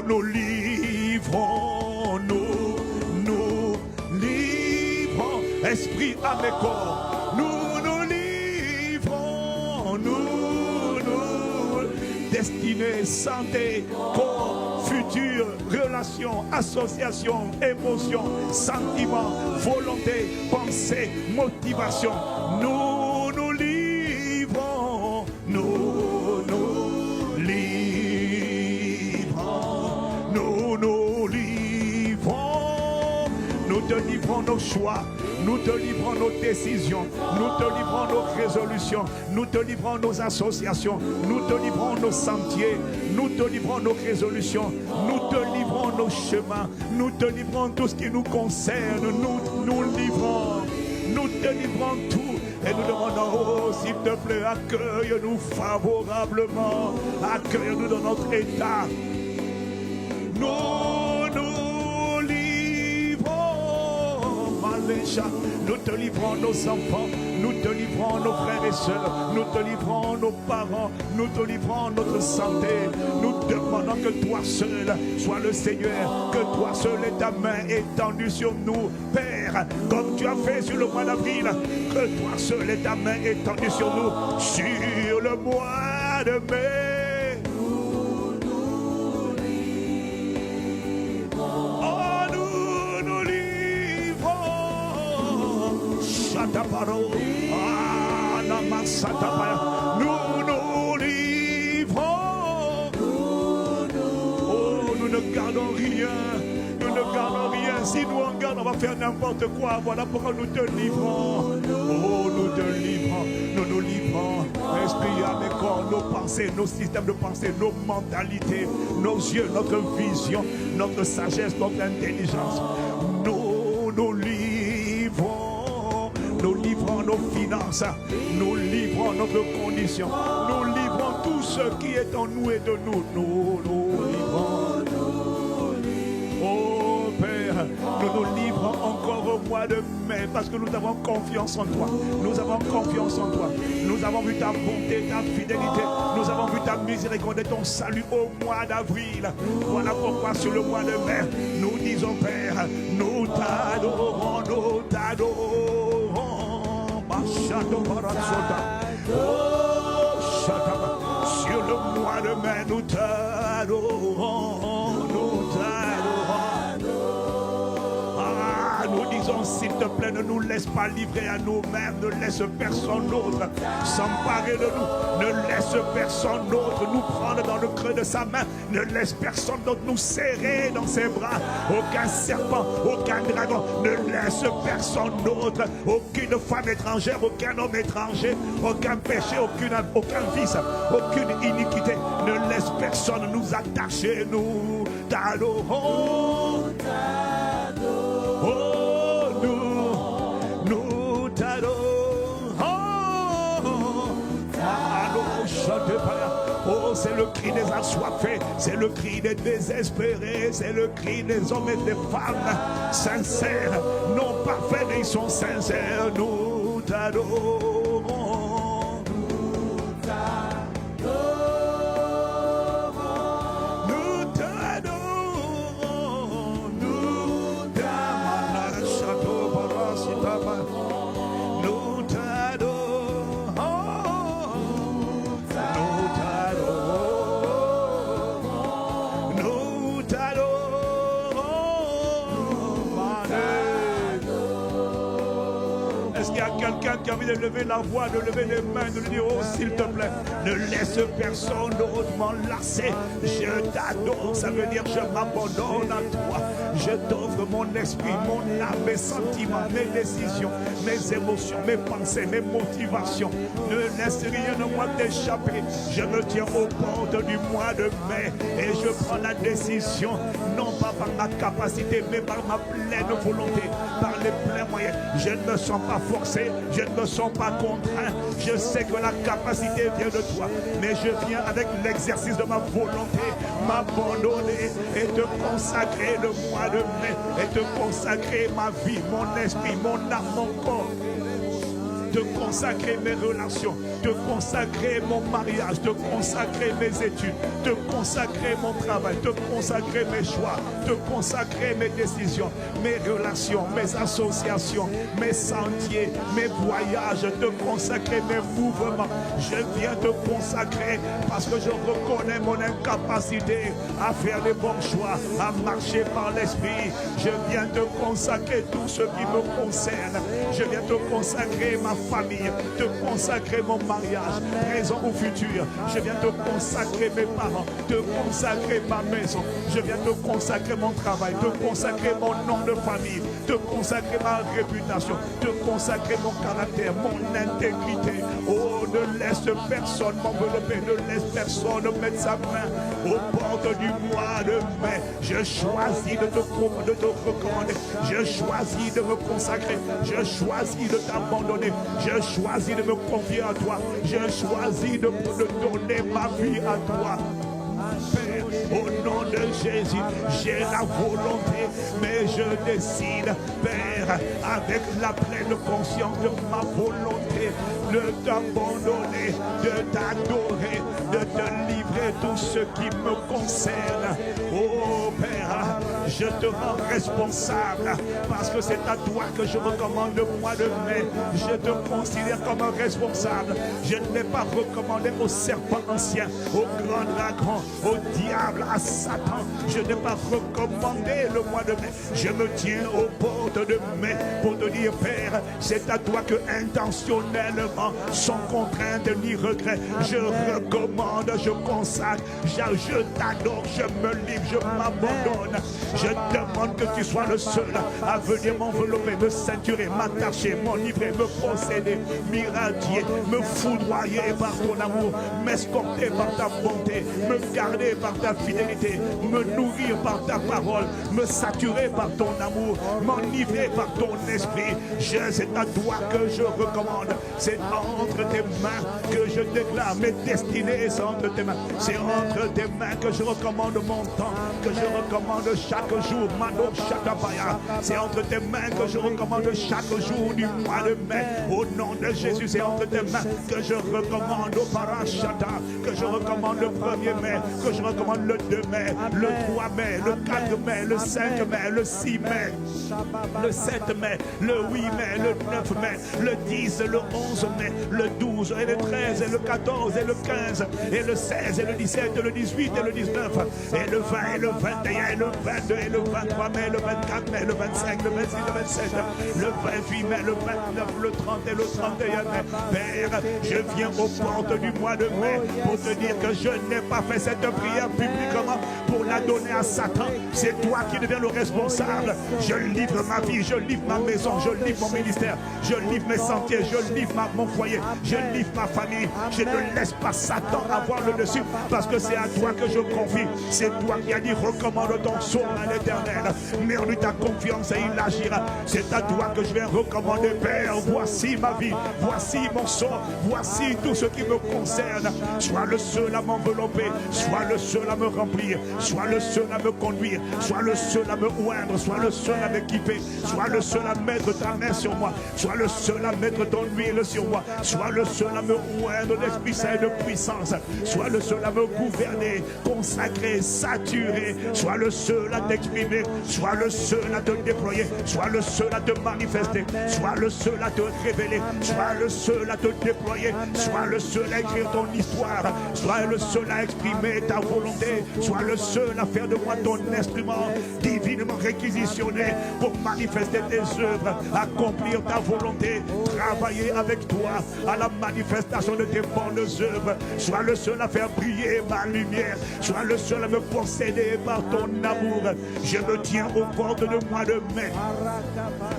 Nous livrons, esprit, âme et corps. Nous livrons, destinée, santé, corps, futur, relation, association, émotion, sentiment, volonté, pensée, motivation. Nous livrons, nous livrons, nous te livrons nos choix, nous te livrons nos décisions, nous te livrons nos résolutions, nous te livrons nos associations, nous te livrons nos sentiers, nous te livrons nos résolutions, nous te livrons nos chemins, nous te livrons tout ce qui nous concerne, nous livrons, nous te livrons tout. Et nous demandons, oh, s'il te plaît, accueille-nous favorablement, accueille-nous dans notre état. Nous livrons, méchants. Nous te livrons nos enfants, nous te livrons nos frères et sœurs, nous te livrons nos parents, nous te livrons notre santé. Nous demandons que toi seul sois le Seigneur, que toi seul est ta main étendue sur nous, Père, comme tu as fait sur le mois d'avril, que toi seul est ta main étendue sur nous, sur le mois de mai. Oh, nous nous livrons. Shataparo. Ah, Namasatapaya. Nous nous livrons. Oh, nous ne gardons rien. Nous ne gardons rien. Si nous en gardons, on va faire n'importe quoi. Voilà pourquoi nous te livrons. Oh, nous te livrons. Nous nous livrons. Esprit, âme et corps, nos pensées, nos systèmes de pensée, nos mentalités, nos yeux, notre vision, notre sagesse, notre intelligence. Nous nous livrons. Nous livrons nos finances. Nous livrons notre condition. Nous livrons tout ce qui est en nous et de nous. Nous nous livrons. Oh Père, nous nous livrons encore au mois de mai parce que nous avons confiance en toi. Nous avons confiance en toi. Nous avons vu ta bonté, ta fidélité. Nous avons vu ta miséricorde et ton salut au mois d'avril. Voilà pourquoi sur le mois de mai, nous disons Père, nous t'adorons, nous t'adorons. Sur le mois de mai, nous t'adorons. Nous disons, s'il te plaît, ne nous laisse pas livrer à nous-mêmes, ne laisse personne d'autre s'emparer de nous, ne laisse personne d'autre nous prendre dans le creux de sa main, ne laisse personne d'autre nous serrer dans ses bras, aucun serpent, aucun dragon, ne laisse personne d'autre, aucune femme étrangère, aucun homme étranger, aucun péché, aucun vice, aucune iniquité, ne laisse personne nous attacher, nous t'adorons. Oh, nous t'adorons. Oh, c'est le cri des assoiffés, c'est le cri des désespérés, c'est le cri des hommes et des femmes sincères, non parfaits, mais ils sont sincères. Nous t'adorons. Quelqu'un qui a envie de lever la voix, de lever les mains, de lui dire, oh s'il te plaît, ne laisse personne d'autre m'enlacer. Je t'adore, ça veut dire je m'abandonne à toi. Je t'offre mon esprit, mon âme, mes sentiments, mes décisions, mes émotions, mes pensées, mes motivations. Ne laisse rien de moi t'échapper. Je me tiens aux portes du mois de mai et je prends la décision, non pas par ma capacité, mais par ma pleine volonté, par les pleins moyens. Je ne me sens pas forcé, je ne me sens pas contraint. Je sais que la capacité vient de toi, mais je viens avec l'exercice de ma volonté, m'abandonner et te consacrer le mois de mai, et te consacrer ma vie, mon esprit, mon âme, mon corps. Te consacrer mes relations, te consacrer mon mariage, te consacrer mes études, te consacrer mon travail, te consacrer mes choix, te consacrer mes décisions, mes relations, mes associations, mes sentiers, mes voyages, te consacrer mes mouvements. Je viens te consacrer parce que je reconnais mon incapacité à faire les bons choix, à marcher par l'esprit. Je viens te consacrer tout ce qui me concerne. Je viens te consacrer ma famille, te consacrer mon mariage, présent ou futur. Je viens te consacrer mes parents, te consacrer ma maison. Je viens te consacrer mon travail, te consacrer mon nom de famille, te consacrer ma réputation, te consacrer mon caractère, mon intégrité. Oh, ne laisse personne m'envelopper, ne laisse personne mettre sa main aux portes du mois de mai. Je choisis de te recommander, je choisis de me consacrer, je choisis de t'abandonner, je choisis de me confier à toi, je choisis de donner ma vie à toi. Père, au nom de Jésus, j'ai la volonté, mais je décide, Père, Père, avec la pleine conscience de ma volonté, de t'abandonner, de t'adorer, de te livrer tout ce qui me concerne. Oh Père, je te rends responsable parce que c'est à toi que je recommande le mois de mai. Je te considère comme un responsable. Je ne vais pas recommander au serpent ancien, au grand dragon, au diable, à Satan. Je n'ai pas recommandé le mois de mai. Je me tiens aux portes de mai pour te dire, Père, c'est à toi que intentionnellement, sans contrainte ni regret, je recommande, je consacre, je t'adore, je me livre, je m'abandonne. Je demande que tu sois le seul à venir m'envelopper, me ceinturer, m'attacher, m'enivrer, me posséder, m'irradier, me foudroyer par ton amour, m'escorter par ta bonté, me garder par ta fidélité, me nourrir par ta parole, me saturer par ton amour, m'enivrer par ton esprit. C'est à toi que je recommande. C'est entre tes mains que je déclare mes destinées. C'est entre tes mains. C'est entre tes mains que je recommande mon temps, que je recommande chaque jour. Mano Shatabaya. C'est entre tes mains que je recommande chaque jour du mois de mai. Au nom de Jésus, c'est entre tes mains que je recommande au Parashata, que je recommande le 1er mai, que je recommande le 2 mai, le 3 mai, le 4 mai, le 5 mai, le 6 mai, le 7 mai, le 8 mai, le 9 mai, le 10, le 11 mai, le 12 et le 13 et le 14 et le 15 et le 16 et le 17 et le 18 et le 19 et le 20 et le 21 et le 22 et le 23 mai, le 24 mai, le 25, le 26, le 27, le 28 mai, le 29, le 30 et le 31 mai. Père, je viens aux portes du mois de mai pour te dire que je n'ai pas fait cette prière publiquement pour la donner à Satan. C'est toi qui deviens le responsable. Je livre ma vie, je livre ma maison, je livre mon ministère, je livre mes sentiers, je livre mon foyer, je livre ma famille. Je ne laisse pas Satan avoir le dessus parce que c'est à toi que je confie. C'est toi qui as dit recommande ton sceau à l'Éternel. Mets en lui ta confiance et il agira. C'est à toi que je vais recommander, Père. Voici ma vie, voici mon sort, voici tout ce qui me concerne. Sois le seul à m'envelopper, sois le seul à me remplir, sois le seul à me conduire, sois le seul à me oindre, sois le seul à m'équiper, sois le seul à mettre ta main sur moi, sois le seul à mettre ton huile sur moi, sois le seul à me oindre d'Esprit Saint et de puissance, sois le seul à me gouverner, consacrer, saturer, sois le seul à t'exprimer, sois le seul à te déployer, sois le seul à te manifester, sois le seul à te révéler, sois le seul à te déployer, sois le seul à écrire ton histoire, sois le seul à exprimer ta volonté, sois le seul à faire de moi ton instrument divinement réquisitionné pour manifester tes œuvres, accomplir ta volonté, travailler avec toi à la manifestation de tes bonnes œuvres. Sois le seul à faire briller ma lumière, sois le seul à me posséder par ton amour. Je me tiens aux portes de mois de mai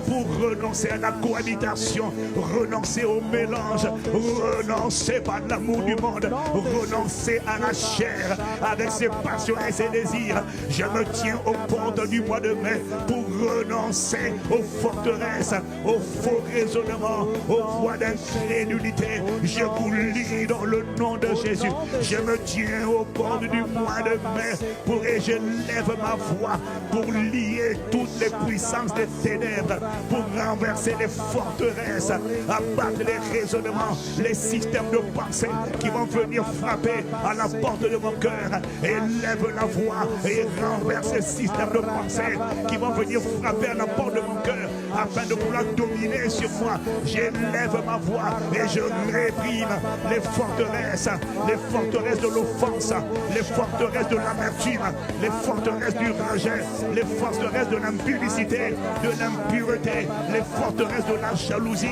pour renoncer à la cohabitation, renoncer au mélange, renoncer par l'amour du monde, renoncer à la chair avec ses passions et ses désirs. Je me tiens aux portes du mois de mai pour renoncer aux forteresses, aux faux raisonnements, aux voies d'incrédulité. Je vous lis dans le nom de Jésus. Je me tiens aux portes du mois de mai pour et je lève ma voix pour lier toutes les puissances des ténèbres, pour renverser les forteresses, abattre les raisonnements, les systèmes de pensée qui vont venir frapper à la porte de mon cœur. Et lève la voix et renverse ces systèmes de pensée qui vont venir frapper à la porte de mon cœur afin de vouloir dominer sur moi. J'élève ma voix et je réprime les forteresses de l'offense, les forteresses de l'amertume, les forteresses du rejet, les forteresses de l'impudicité, de l'impureté, les forteresses de la jalousie.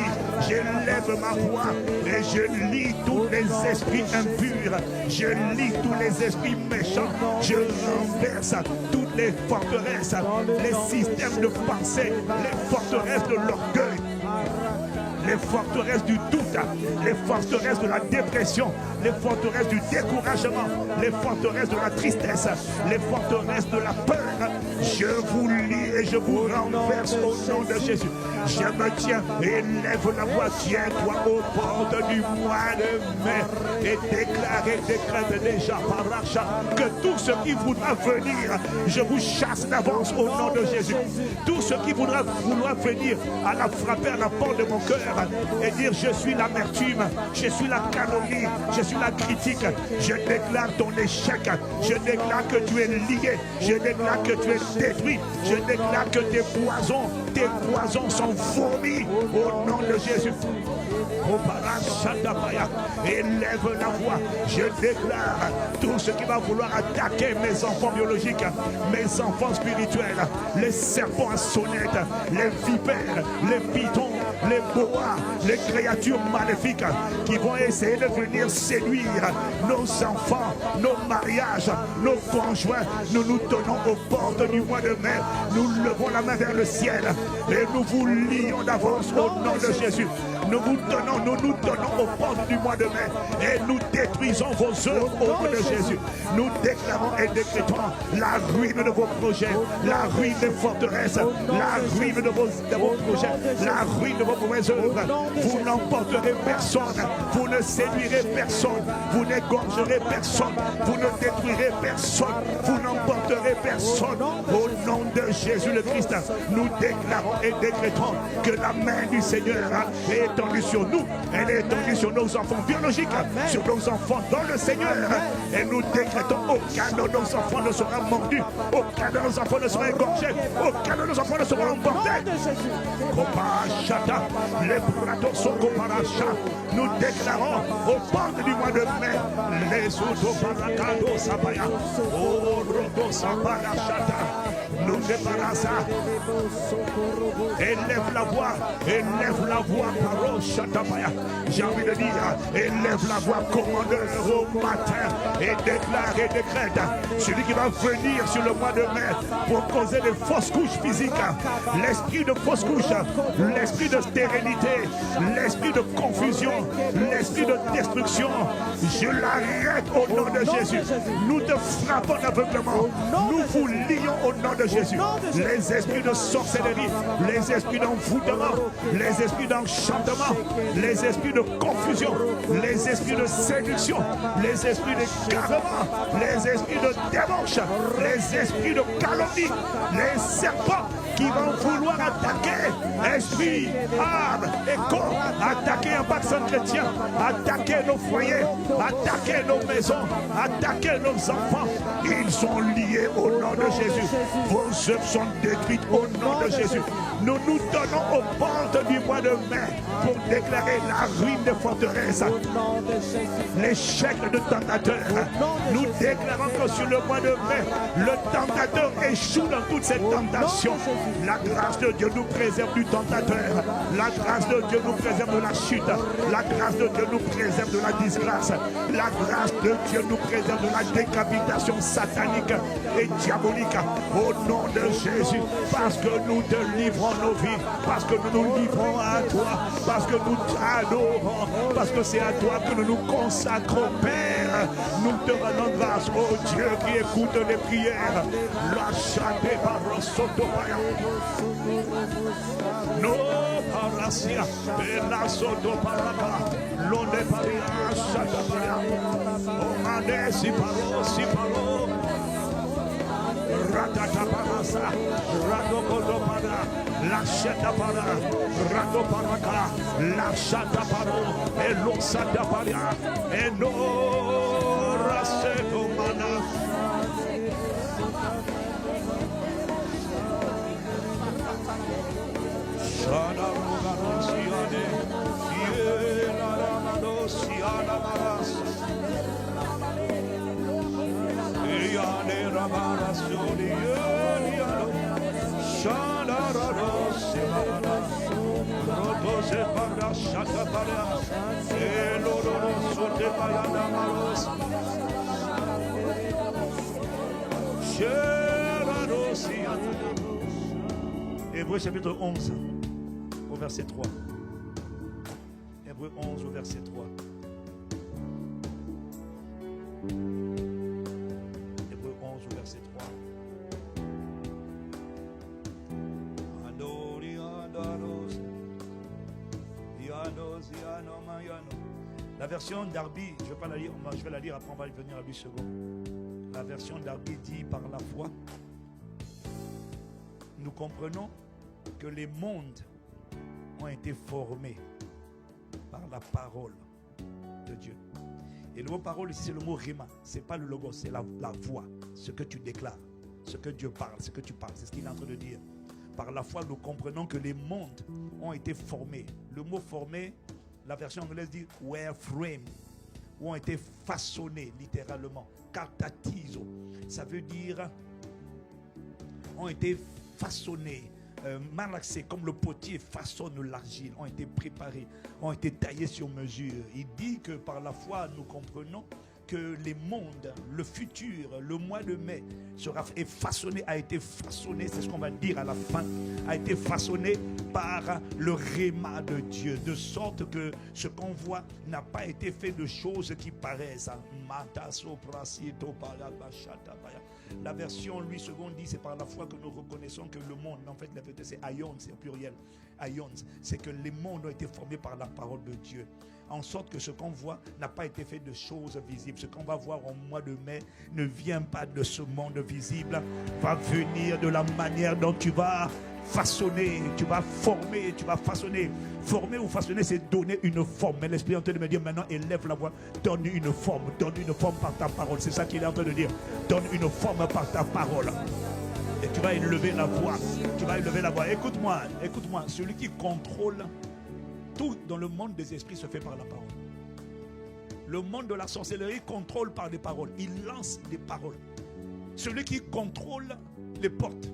J'élève ma voix et je lis tous les esprits impurs, je lis tous les esprits méchants, je renverse toutes les forteresses, les systèmes de pensée, les forteresses de l'orgueil, les forteresses du doute, les forteresses de la dépression, les forteresses du découragement, les forteresses de la tristesse, les forteresses de la peur. Je vous lis et je vous renverse au nom de Jésus. Je me tiens et lève la voix. Tiens-toi aux portes du mois de mai et décrète déjà par l'achat que tout ce qui voudra venir, je vous chasse d'avance au nom de Jésus. Tout ce qui vouloir venir à la frapper à la porte de mon cœur et dire je suis l'amertume, je suis la calomnie, je suis la critique, je déclare ton échec, je déclare que tu es lié, je déclare que tu es détruit, je déclare que tes poisons sont vomis au nom de Jésus. Élève la voix, je déclare tout ce qui va vouloir attaquer mes enfants biologiques, mes enfants spirituels, les serpents à sonnette, les vipères, les pitons, les boas, les créatures maléfiques qui vont essayer de venir séduire nos enfants, nos mariages, nos conjoints. Nous nous tenons aux portes du mois de mai, nous levons la main vers le ciel et nous vous lions d'avance au nom de Jésus. Nous nous tenons aux portes du mois de mai et nous détruisons vos œuvres au nom de Jésus. Nous déclarons et décrétons la ruine de vos projets, la ruine des forteresses, la ruine de vos projets, la ruine de vos mauvaises œuvres. Vous n'emporterez personne, vous ne séduirez personne, vous n'égorgerez personne, vous ne détruirez personne, vous n'emporterez personne. Au nom de Jésus le Christ, nous déclarons et décrétons que la main du Seigneur est étendue sur nous, elle est étendue sur nos enfants biologiques, sur nos enfants dans le Seigneur. Et nous décrétons aucun de nos enfants ne sera mordu, aucun de nos enfants ne sera égorgé, aucun de nos enfants ne sera emporté. Nous déclarons aux portes du mois de mai les autoparacado sabaya, orodo sabaya chata. Nous débarrassons. Élève la voix, parole, chatabaya. J'ai envie de dire, élève la voix, commandeur au matin, et déclare et décrète. Celui qui va venir sur le mois de mai pour causer de fausses couches physiques, l'esprit de fausses couches, l'esprit de stérilité, l'esprit de confusion, l'esprit de destruction, je l'arrête au nom de Jésus. Nous te frappons d'aveuglement, nous vous lions au nom de Jésus. Les esprits de sorcellerie, les esprits d'envoûtement, les esprits d'enchantement, les esprits de confusion, les esprits de séduction, les esprits d'égarement, les esprits de débauche, les esprits de calomnie, les serpents qui vont vouloir attaquer esprit, âme et corps, attaquer un vaccin chrétien, attaquer nos foyers, attaquer nos maisons, attaquer nos enfants. Ils sont liés au nom de Jésus. Vos œuvres sont détruites au nom de Jésus. Nous nous donnons aux portes du mois de mai pour déclarer la ruine des forteresses, l'échec de tentateurs. Nous déclarons que sur le mois de mai, le tentateur échoue dans toutes ses tentations. La grâce de Dieu nous préserve du tentateur. La grâce de Dieu nous préserve de la chute. La grâce de Dieu nous préserve de la disgrâce. La grâce de Dieu nous préserve de la décapitation satanique et diabolique. Au nom de Jésus, parce que nous te livrons nos vies, parce que nous nous livrons à toi, parce que nous t'adorons, parce que c'est à toi que nous nous consacrons, Père. Nous te rendons grâce, oh Dieu qui écoute les prières. La chante par le sotopaya. No parasia, la sotoparaka, l'onde paria, chataparia. Oh mane si paro. Ratataparasa, Radokodopada, La Chatapara, Radoparaka, La Chataparo, Elo Sataparia, Eno Rasetomana. Shana Ruganosiane, Fiera Ramadosiana Maras. Hébreux chapitre 11 au verset 3. Hébreux 11 au verset 3. Hébreux 11 au verset 3. Adori, adoros. La version Darby, je ne vais pas la lire, je vais la lire, après on va venir à 8 secondes. La version Darby dit par la foi, nous comprenons que les mondes ont été formés par la parole de Dieu. Et le mot parole ici, c'est le mot rhéma. Ce n'est pas le logos, c'est la voix, ce que tu déclares, ce que Dieu parle, ce que tu parles. C'est ce qu'il est en train de dire. Par la foi, nous comprenons que les mondes ont été formés. Le mot formé, la version anglaise dit were framed, ou ont été façonnés littéralement. Kartatizo, ça veut dire ont été façonnés, malaxés, comme le potier façonne l'argile, ont été préparés, ont été taillés sur mesure. Il dit que par la foi, nous comprenons que les mondes, le futur, le mois de mai a été façonné, c'est ce qu'on va dire à la fin, a été façonné par le rhéma de Dieu, de sorte que ce qu'on voit n'a pas été fait de choses qui paraissent. La version 8 secondes dit c'est par la foi que nous reconnaissons que le monde, en fait la vérité c'est aions, c'est au pluriel, aions, c'est que les mondes ont été formés par la parole de Dieu, en sorte que ce qu'on voit n'a pas été fait de choses visibles. Ce qu'on va voir au mois de mai ne vient pas de ce monde visible, va venir de la manière dont tu vas façonner, tu vas former, tu vas façonner. Former ou façonner, c'est donner une forme. Mais l'Esprit est en train de me dire maintenant, élève la voix, donne une forme par ta parole. C'est ça qu'il est en train de dire. Donne une forme par ta parole. Et tu vas élever la voix. Tu vas élever la voix. Écoute-moi, écoute-moi. Celui qui contrôle tout dans le monde des esprits se fait par la parole. Le monde de la sorcellerie contrôle par des paroles. Il lance des paroles. Celui qui contrôle les portes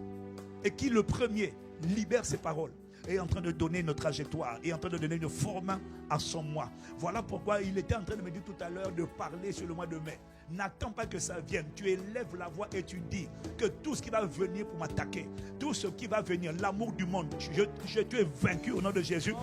et qui le premier libère ses paroles est en train de donner une trajectoire, est en train de donner une forme à son mois. Voilà pourquoi il était en train de me dire tout à l'heure de parler sur le mois de mai. N'attends pas que ça vienne. Tu élèves la voix et tu dis que tout ce qui va venir pour m'attaquer, tout ce qui va venir, l'amour du monde, tu es vaincu au nom de Jésus.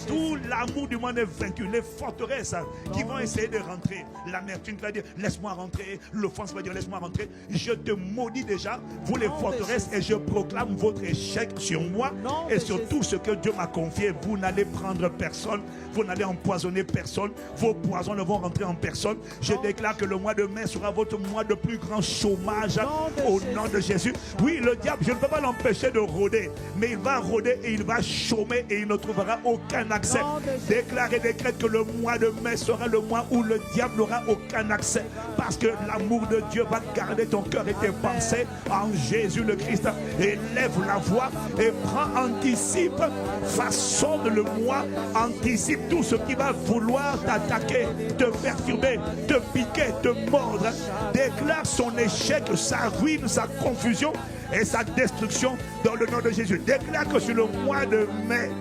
Tout l'amour du monde est vaincu. Les forteresses qui vont essayer de rentrer, l'amertume qui va dire laisse-moi rentrer, l'offense va dire laisse-moi rentrer. Je te maudis déjà, vous les forteresses, et je proclame votre échec sur moi et sur tout ce que Dieu m'a confié. Vous n'allez prendre personne, vous n'allez empoisonner personne, vos poisons ne vont rentrer en personne. Je déclare que le mois de mai sera votre mois de plus grand chômage au nom de Jésus. Oui, le diable, je ne peux pas l'empêcher de rôder, mais il va rôder et il va chômer et il ne trouvera aucun accès. Déclare et décrète que le mois de mai sera le mois où le diable n'aura aucun accès, parce que l'amour de Dieu va garder ton cœur et tes pensées en Jésus le Christ. Élève la voix et prends, anticipe, façonne le mois, anticipe tout ce qui va vouloir t'attaquer, te perturber, te piquer, te mordre. Déclare son échec, sa ruine, sa confusion et sa destruction dans le nom de Jésus. Déclare que sur le mois de mai,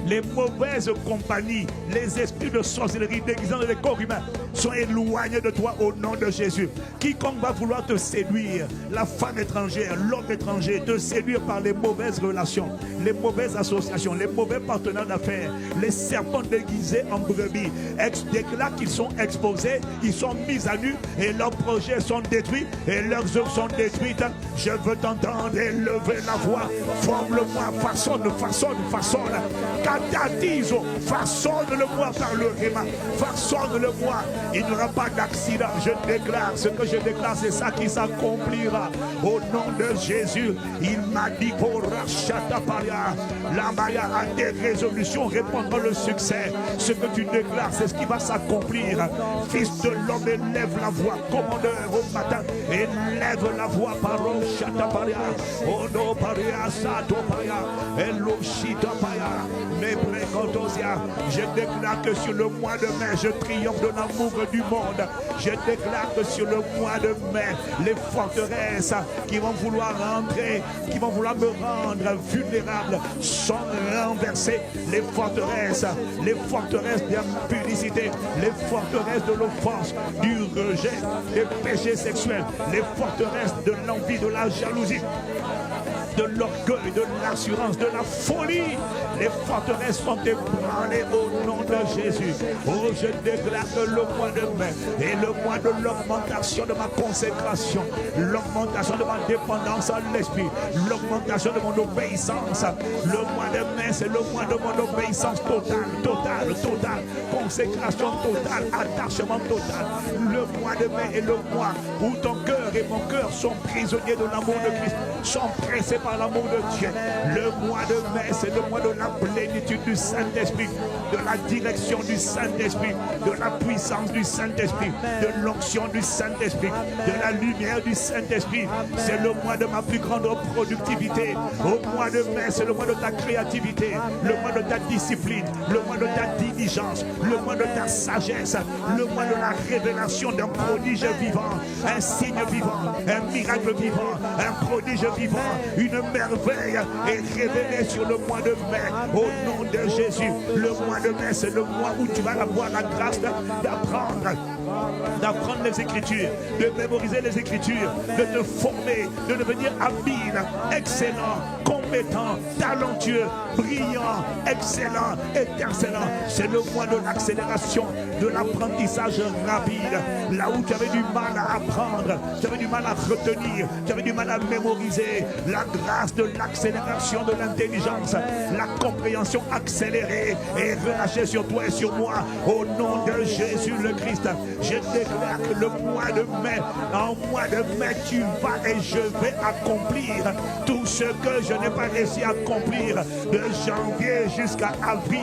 les mauvaises compagnies, les esprits de sorcellerie déguisant les corps humains sont éloignés de toi au nom de Jésus. Quiconque va vouloir te séduire, la femme étrangère, l'homme étranger, te séduire par les mauvaises relations, les mauvaises associations, les mauvais partenaires d'affaires, les serpents déguisés en brebis, déclare qu'ils sont exposés, ils sont mis à nu et leurs projets sont détruits et leurs œuvres sont détruites. Je veux t'entendre élever la voix. Forme-le-moi, façonne. Catatizo, façonne-le-moi par le rhéma, façonne-le-moi. Il n'y aura pas d'accident. Je déclare, ce que je déclare, c'est ça qui s'accomplira au nom de Jésus. Il m'a dit pour Rachataparia, la Maya a des résolutions répondront le succès. Ce que tu déclares, c'est ce qui va s'accomplir. Fils de l'homme, élève la voix, commandeur au matin, élève la voix par Rachataparia, Odo Paria, Sato Paria, Eloshita Paria. Je déclare que sur le mois de mai, je triomphe de l'amour du monde. Je déclare que sur le mois de mai, les forteresses qui vont vouloir rentrer, qui vont vouloir me rendre vulnérable, sont renversées. Les forteresses d'impudicité, les forteresses de l'offense, du rejet, des péchés sexuels, les forteresses de l'envie, de la jalousie. de l'orgueil, de l'assurance, de la folie. Les forteresses sont ébranlées au nom de Jésus. Oh, je déclare que le mois de mai est le mois de l'augmentation de ma consécration, l'augmentation de ma dépendance à l'esprit, l'augmentation de mon obéissance. Le mois de mai, c'est le mois de mon obéissance totale, consécration totale, attachement total. Le mois de mai est le mois où ton cœur et mon cœur sont prisonniers de l'amour de Christ, sont pressés par l'amour de Dieu. Le mois de mai, c'est le mois de la plénitude du Saint-Esprit, de la direction du Saint-Esprit, de la puissance du Saint-Esprit, de l'onction du Saint-Esprit, de la lumière du Saint-Esprit. C'est le mois de ma plus grande productivité. Au mois de mai, c'est le mois de ta créativité, le mois de ta discipline, le mois de ta diligence, le mois de ta sagesse, le mois de la révélation d'un prodige vivant, un signe vivant, un miracle vivant, un prodige vivant, une merveille est révélée sur le mois de mai. Au nom de Jésus, le mois de mai, c'est le mois où tu vas avoir la grâce d'apprendre les Écritures, de mémoriser les Écritures, de te former, de devenir habile, excellent, compétent, talentueux, brillant, excellent, étincelant. C'est le mois de l'accélération, de l'apprentissage rapide. Là où tu avais du mal à apprendre, tu avais du mal à retenir, tu avais du mal à mémoriser, la grâce de l'accélération de l'intelligence, la compréhension accélérée est relâchée sur toi et sur moi. Au nom de Jésus le Christ, je déclare que le mois de mai, en mois de mai, tu vas et je vais accomplir tout ce que je n'ai pas réussi à accomplir de janvier jusqu'à avril.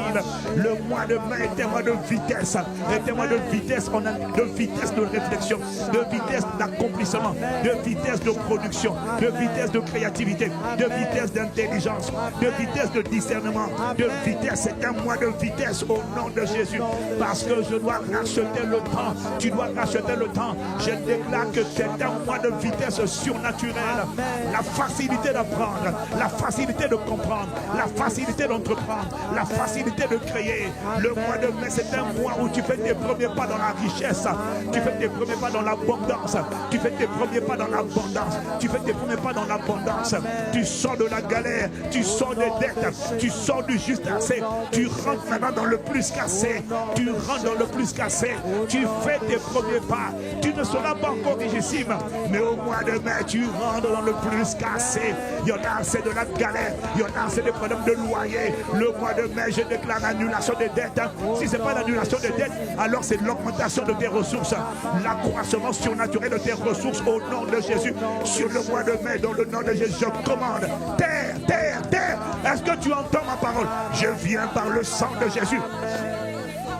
Le mois de mai est un mois de vitesse, est un mois de vitesse, de vitesse de réflexion, de vitesse d'accomplissement, de vitesse de production, de vitesse de créativité, de vitesse d'intelligence, de vitesse de discernement, de vitesse. C'est un mois de vitesse au nom de Jésus, parce que je dois racheter le temps. Tu dois racheter le temps. Je déclare que c'est un mois de vitesse surnaturelle. La facilité d'apprendre, la facilité de comprendre, la facilité d'entreprendre, la facilité de créer. Le mois de mai, c'est un mois où tu fais tes premiers pas dans la richesse, tu fais tes premiers pas dans l'abondance, tu fais tes premiers pas dans l'abondance, tu fais tes premiers pas dans l'abondance. Tu sors de la galère, tu sors des dettes, tu sors du juste assez, tu rentres maintenant dans le plus qu'assez, tu rentres dans le plus qu'assez, tu fais tes premiers pas. Tu ne seras pas encore richissime, mais au mois de mai, tu rentres dans le plus qu'assez. Il y en a assez de la galère, il y en a assez de problèmes de loyer. Le mois de mai, je déclare l'annulation des dettes. Si ce n'est pas l'annulation des dettes, alors c'est l'augmentation de tes ressources, l'accroissement surnaturel de tes ressources au nom de Jésus. Sur le mois de mai, dans le nom de Jésus, je commande terre, terre, terre. Est-ce que tu entends ma parole? Je viens par le sang de Jésus.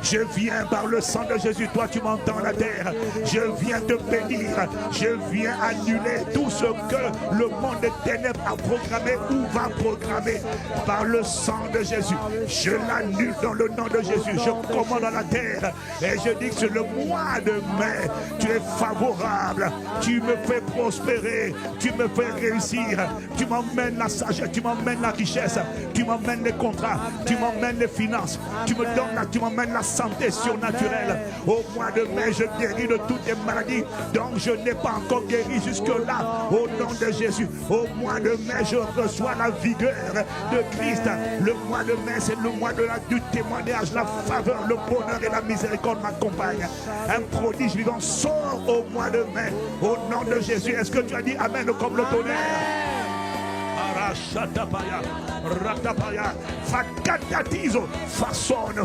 Je viens par le sang de Jésus. Toi, tu m'entends, la terre. Je viens te bénir. Je viens annuler tout ce que le monde des ténèbres a programmé ou va programmer. Par le sang de Jésus, je l'annule dans le nom de Jésus. Je commande à la terre et je dis que sur le mois de mai, tu es favorable. Tu me fais prospérer. Tu me fais réussir. Tu m'emmènes la sagesse. Tu m'emmènes la richesse. Tu m'emmènes les contrats. Tu m'emmènes les finances. Tu m'emmènes la santé surnaturelle. Au mois de mai, je guéris de toutes les maladies dont je n'ai pas encore guéri jusque-là. Au nom de Jésus, au mois de mai, je reçois la vigueur de Christ. Le mois de mai, c'est le mois du témoignage, la faveur, le bonheur et la miséricorde m'accompagnent. Un prodige vivant sort au mois de mai. Au nom de Jésus, est-ce que tu as dit Amen comme le tonnerre?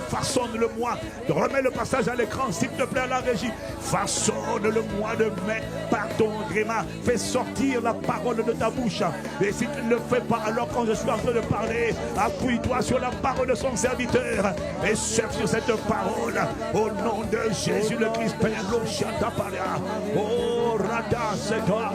Façonne le mois. Remets le passage à l'écran s'il te plaît à la régie. Façonne le mois de mai par ton gréement. Fais sortir la parole de ta bouche. Et si tu ne le fais pas, alors quand je suis en train de parler, appuie-toi sur la parole de son serviteur et surfe sur cette parole au nom de Jésus le Christ. Oh Rada, c'est toi.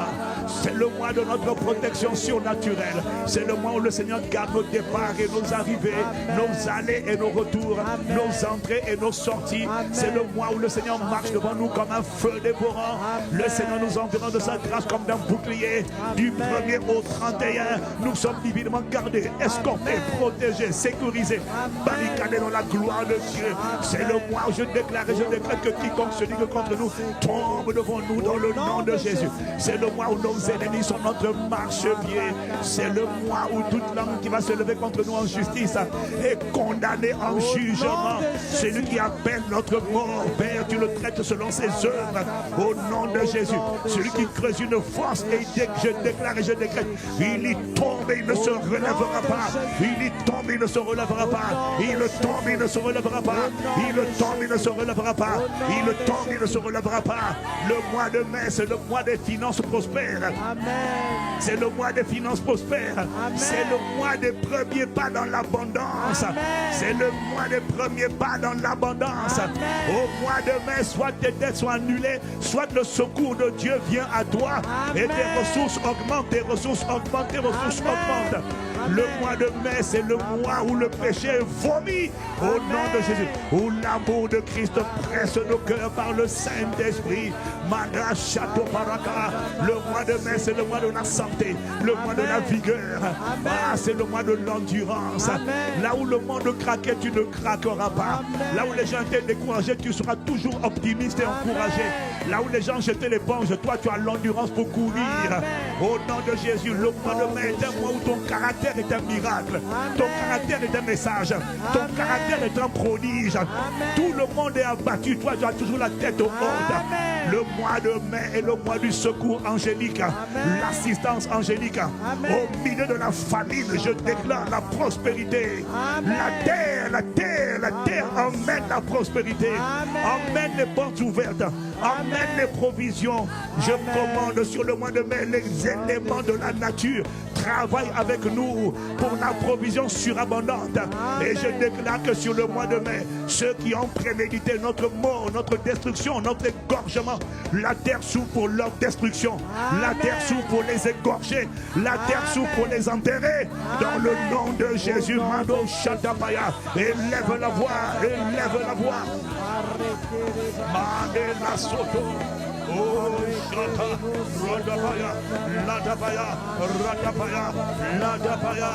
C'est le mois de notre protection surnaturelle. C'est le mois où le Seigneur garde nos départs et nos arrivées, nos allées et nos retours, nos entrées et nos sorties. C'est le mois où le Seigneur marche devant nous comme un feu dévorant. Le Seigneur nous environne de sa grâce comme d'un bouclier. Du 1er au 31, nous sommes divinement gardés, escortés, protégés, sécurisés, barricadés dans la gloire de Dieu. C'est le mois où je déclare que quiconque se ligue contre nous tombe devant nous dans le nom de Jésus. C'est le mois où nos ennemis sont notre marchepied. C'est le mois où toute langue qui va se lever contre nous en justice est condamnée en jugement. Celui qui appelle notre mort, Père, tu le traites selon ses œuvres. Au nom de Jésus. Celui qui creuse une force et je déclare et je décrète, il y tombe et il ne se relèvera pas. Il y tombe et il ne se relèvera pas. Il tombe et il ne se relèvera pas. Il tombe et il ne se relèvera pas. Il tombe et il ne se relèvera pas. Le mois de mai, c'est le mois des finances prospères. C'est le mois des finances prospères. C'est le mois des premiers pas dans l'abondance. C'est le mois des premiers pas dans l'abondance. Au mois de mai, soit tes dettes sont annulées, soit le secours de Dieu vient à toi. Et tes ressources augmentent, tes ressources augmentent, tes ressources augmentent. Le mois de mai, c'est le mois où le péché est vomi au nom de Jésus. Où l'amour de Christ presse nos cœurs par le Saint-Esprit. Le mois de mai, c'est le mois de la santé, le mois de la vigueur. C'est le mois de l'endurance. Là où le monde craquait, tu ne craqueras pas. Là où les gens étaient découragés, tu seras toujours optimiste et encouragé. Là où les gens jetaient l'éponge, toi tu as l'endurance pour courir. Au nom de Jésus, le mois de mai est un mois où ton caractère est un miracle. Ton caractère est un message. Ton caractère est un prodige. Tout le monde est abattu. Toi, tu as toujours la tête haute. Le mois de mai est le mois du secours angélique. L'assistance angélique. Au milieu de la famine, je déclare la prospérité. La terre emmène la prospérité. Emmène les portes ouvertes. Emmène les provisions. Je commande sur le mois de mai les éléments de la nature. Travaille avec nous pour la provision surabondante. Et je déclare que sur le mois de mai, ceux qui ont prémédité notre mort, notre destruction, notre égorgement, la terre s'ouvre pour leur destruction. La terre s'ouvre pour les égorger. La terre s'ouvre pour les enterrer. Dans le nom de Jésus, Mando Shadabaya, élève la voix, élève la voix. Mandela Soto. Oh, Shata, Radabaya, Ladabaya, Radabaya, Ladabaya,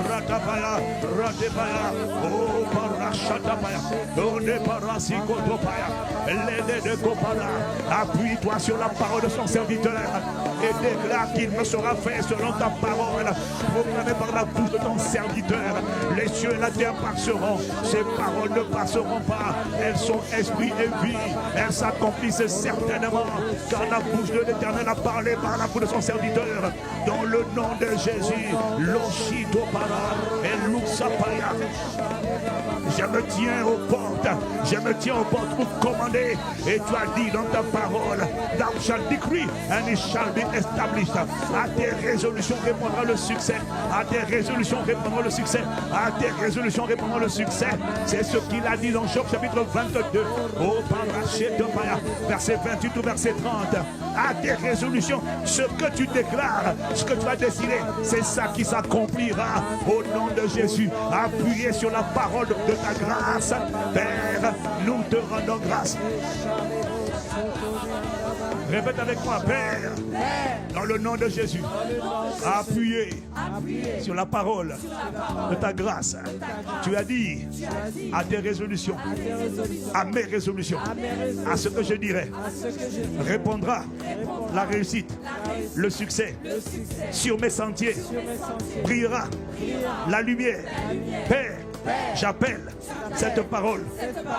Radabaya, Radabaya, oh, Parashadabaya, oh, de Parasikotopaya, l'aide de Kopala. Appuie-toi sur la parole de son serviteur et déclare qu'il me sera fait selon ta parole, proclamée par la bouche de ton serviteur. Les cieux et la terre passeront, ces paroles ne passeront pas, elles sont esprit et vie, elles s'accomplissent certainement. Car la bouche de l'Éternel a parlé par la bouche de son serviteur. Dans le nom de Jésus, Loshito Para et Luxapaya. Je me tiens aux portes. Je me tiens aux portes pour commander. Et tu as dit dans ta parole, thou shall decree and it shall be established. À tes résolutions répondra le succès. À tes résolutions répondra le succès. À tes résolutions répondra le succès. C'est ce qu'il a dit dans Job chapitre 22. Au Parachete Paya, verset 28 ou verset 30. À tes résolutions, ce que tu déclares, ce que tu as décidé, c'est ça qui s'accomplira au nom de Jésus. Appuyé sur la parole de ta grâce, Père, nous te rendons grâce. Répète avec moi, Père, dans le nom de Jésus, appuyé sur la parole de ta grâce. Tu as dit à tes résolutions, à mes résolutions, à ce que je dirai, répondra la réussite, le succès sur mes sentiers, brillera la lumière. Père, j'appelle cette parole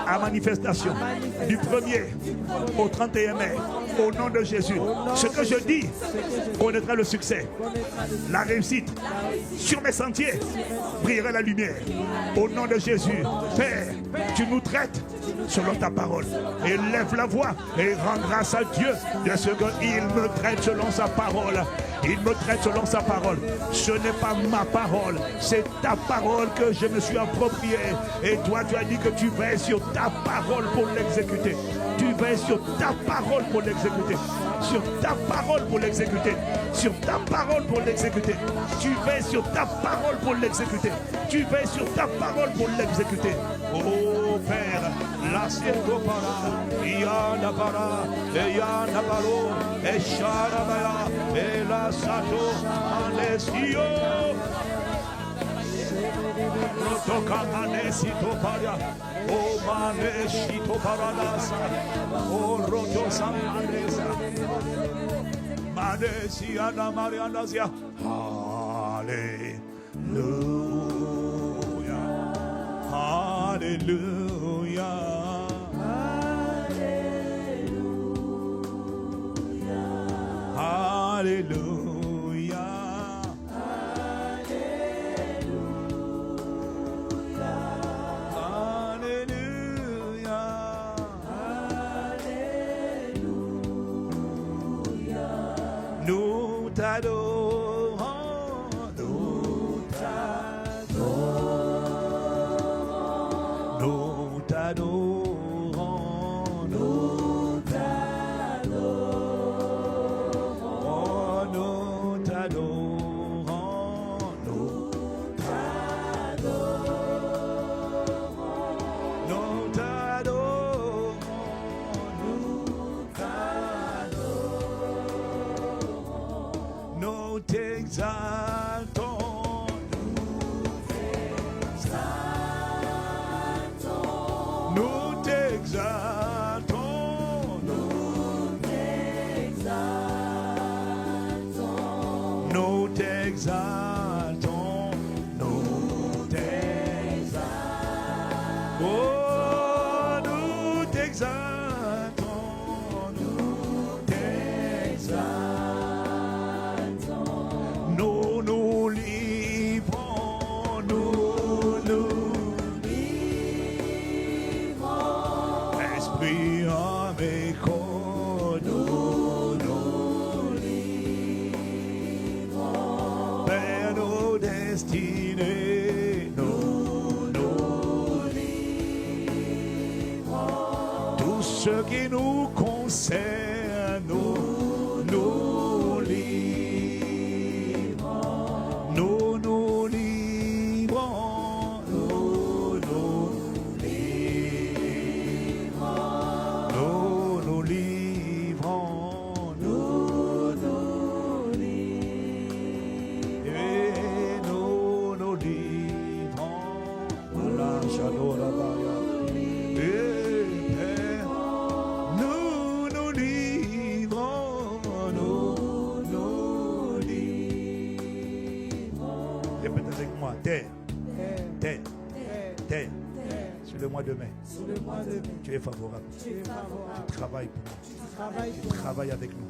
à manifestation du 1er au 31 mai au nom de Jésus. Ce que je dis connaîtra le succès, la réussite. Sur mes sentiers brillera la lumière au nom de Jésus. Père, tu nous traites selon ta parole. Élève la voix et rends grâce à Dieu de ce qu'il me traite selon sa parole. Il me traite selon sa parole. Ce n'est pas ma parole, c'est ta parole que je me suis appropriée. Et toi, tu as dit que tu veilles sur ta parole pour l'exécuter. Tu veilles sur ta parole pour l'exécuter. Sur ta parole pour l'exécuter. Sur ta parole pour l'exécuter. Tu veilles sur ta parole pour l'exécuter. Tu veilles sur ta parole pour l'exécuter. Oh Père, la para, Yana para, Yana paro, et Sharabaya, et la sato, Alessio. Rotokamaneshito paria, O maneshito paradasa, O rotosa manesa, Manesia na Marianasia. Alléluia. Alléluia. Nous t'adorons, nous t'adorons, nous t'adorons, nous t'adorons, nous t'adorons, nous t'adorons, nous t'adorons, nous t'exaltons, nous t'exaltons, nous t'exaltons, nous t'exaltons, oh, nous t'exaltons, nous t'exaltons, nous nous livrons, nous nous livrons, esprit, âme et corps, nous nous livrons, Père, nos destinées, nous nous livrons, tout ce qui nous concerne, nous nous livrons, nous nous livrons, nous nous livrons, nous nous livrons, nous nous livrons, et nous nous livrons, voilà, j'adore la barrière. Nous nous livrons, nous nous livrons. Répète avec moi, terre, terre, terre. Sur le mois de mai, tu es favorable. Tu travailles pour nous. Tu travailles avec nous.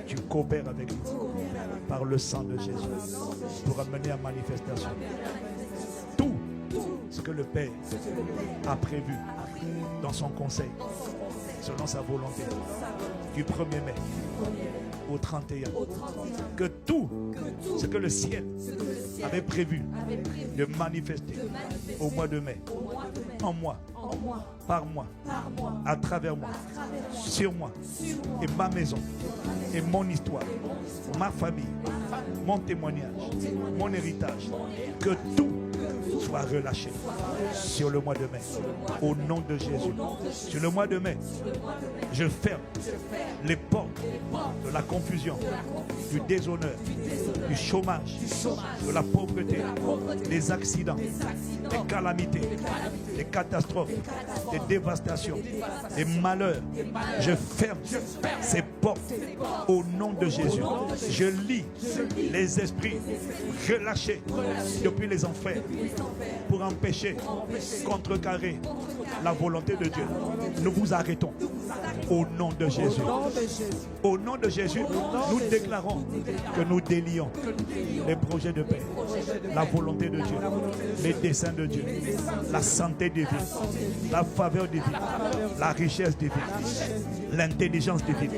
Tu coopères avec nous. Par le sang de Jésus. Pour amener à manifestation tout ce que le Père a prévu dans son conseil, selon sa volonté, du 1er mai au 31. Que tout ce que le ciel avait prévu de manifester au mois de mai, en moi, par moi, à travers moi, sur moi, et ma maison, et mon histoire, ma famille, mon témoignage, mon héritage, que tout soit relâché sur le mois de mai, au nom de Jésus. Sur le mois de mai, je ferme les portes de la confusion, du déshonneur, du chômage, de la pauvreté, des accidents, des calamités, des catastrophes, des dévastations, des malheurs. Je ferme ces portes au nom de Jésus. Je lis les esprits relâchés depuis les enfers pour empêcher, contrecarrer la volonté de Dieu. Nous vous arrêtons au nom de Jésus. Au nom de Jésus, nous déclarons que nous délions les projets de paix, la volonté de Dieu, les desseins de Dieu, la santé divine, la faveur divine, la richesse divine, l'intelligence divine,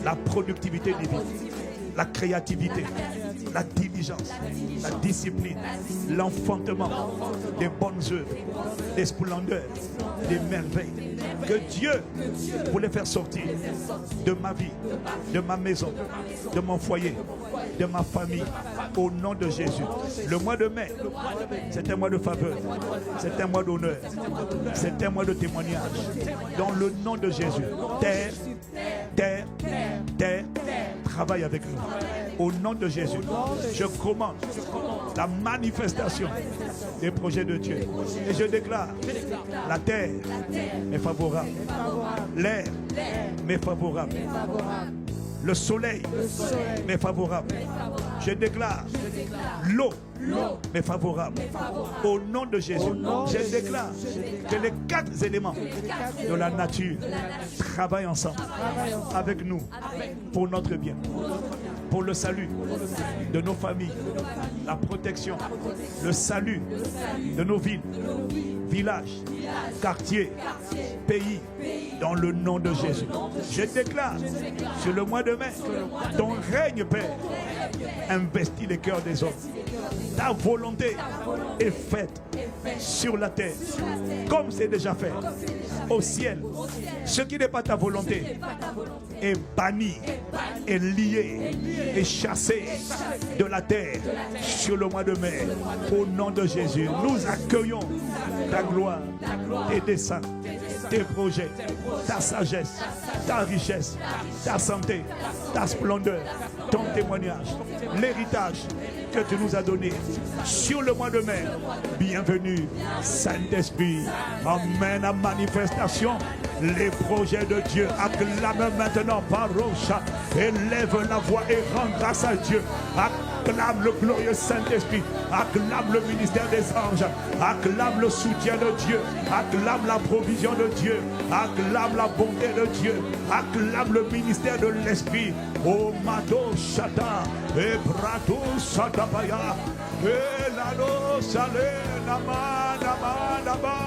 la productivité divine, la créativité, la diligence, la discipline, l'enfantement des bonnes œuvres, des splendeurs, des merveilles que Dieu voulait faire sortir de ma vie, de ma maison, de mon foyer, de ma famille, au nom de Jésus. Le mois de mai, c'est un mois de faveur, c'est un mois d'honneur, c'est un mois de témoignage. Dans le nom de Jésus, terre, terre, terre, travaille avec nous. Au nom de Jésus, je commande la manifestation des projets de Dieu. Et je déclare, la terre est favorable. L'air m'est favorable. Le soleil m'est favorable. Je déclare l'eau m'est favorable. Au nom de Jésus, je déclare que les 4 éléments de la nature travaillent ensemble avec nous pour notre bien, pour le salut de nos familles, la protection, le salut de nos villes, villages, quartiers, pays, dans le nom de Jésus. Je déclare sur le mois de mai, ton règne, Père, investit les cœurs des hommes. Ta volonté est faite sur la terre, comme c'est déjà fait au ciel. Ce qui n'est pas ta volonté est banni, est lié, est chassé de la terre sur le mois de mai. Au nom de Jésus, nous accueillons ta gloire, tes desseins, tes projets, ta sagesse, ta richesse, ta santé, ta splendeur, ton témoignage, l'héritage que tu nous as donné sur le mois de mai. Bienvenue, Saint-Esprit. Amène à manifestation les projets de Dieu. Acclame maintenant, Parocha. Élève la voix et rends grâce à Dieu. Acclame le glorieux Saint-Esprit. Acclame le ministère des anges. Acclame le soutien de Dieu. Acclame la provision de Dieu. Acclame la bonté de Dieu. Acclame le ministère de l'Esprit. Oh Mado Shata. Et Brato Satabaya. Et Lado Salé Nama Nama Nama.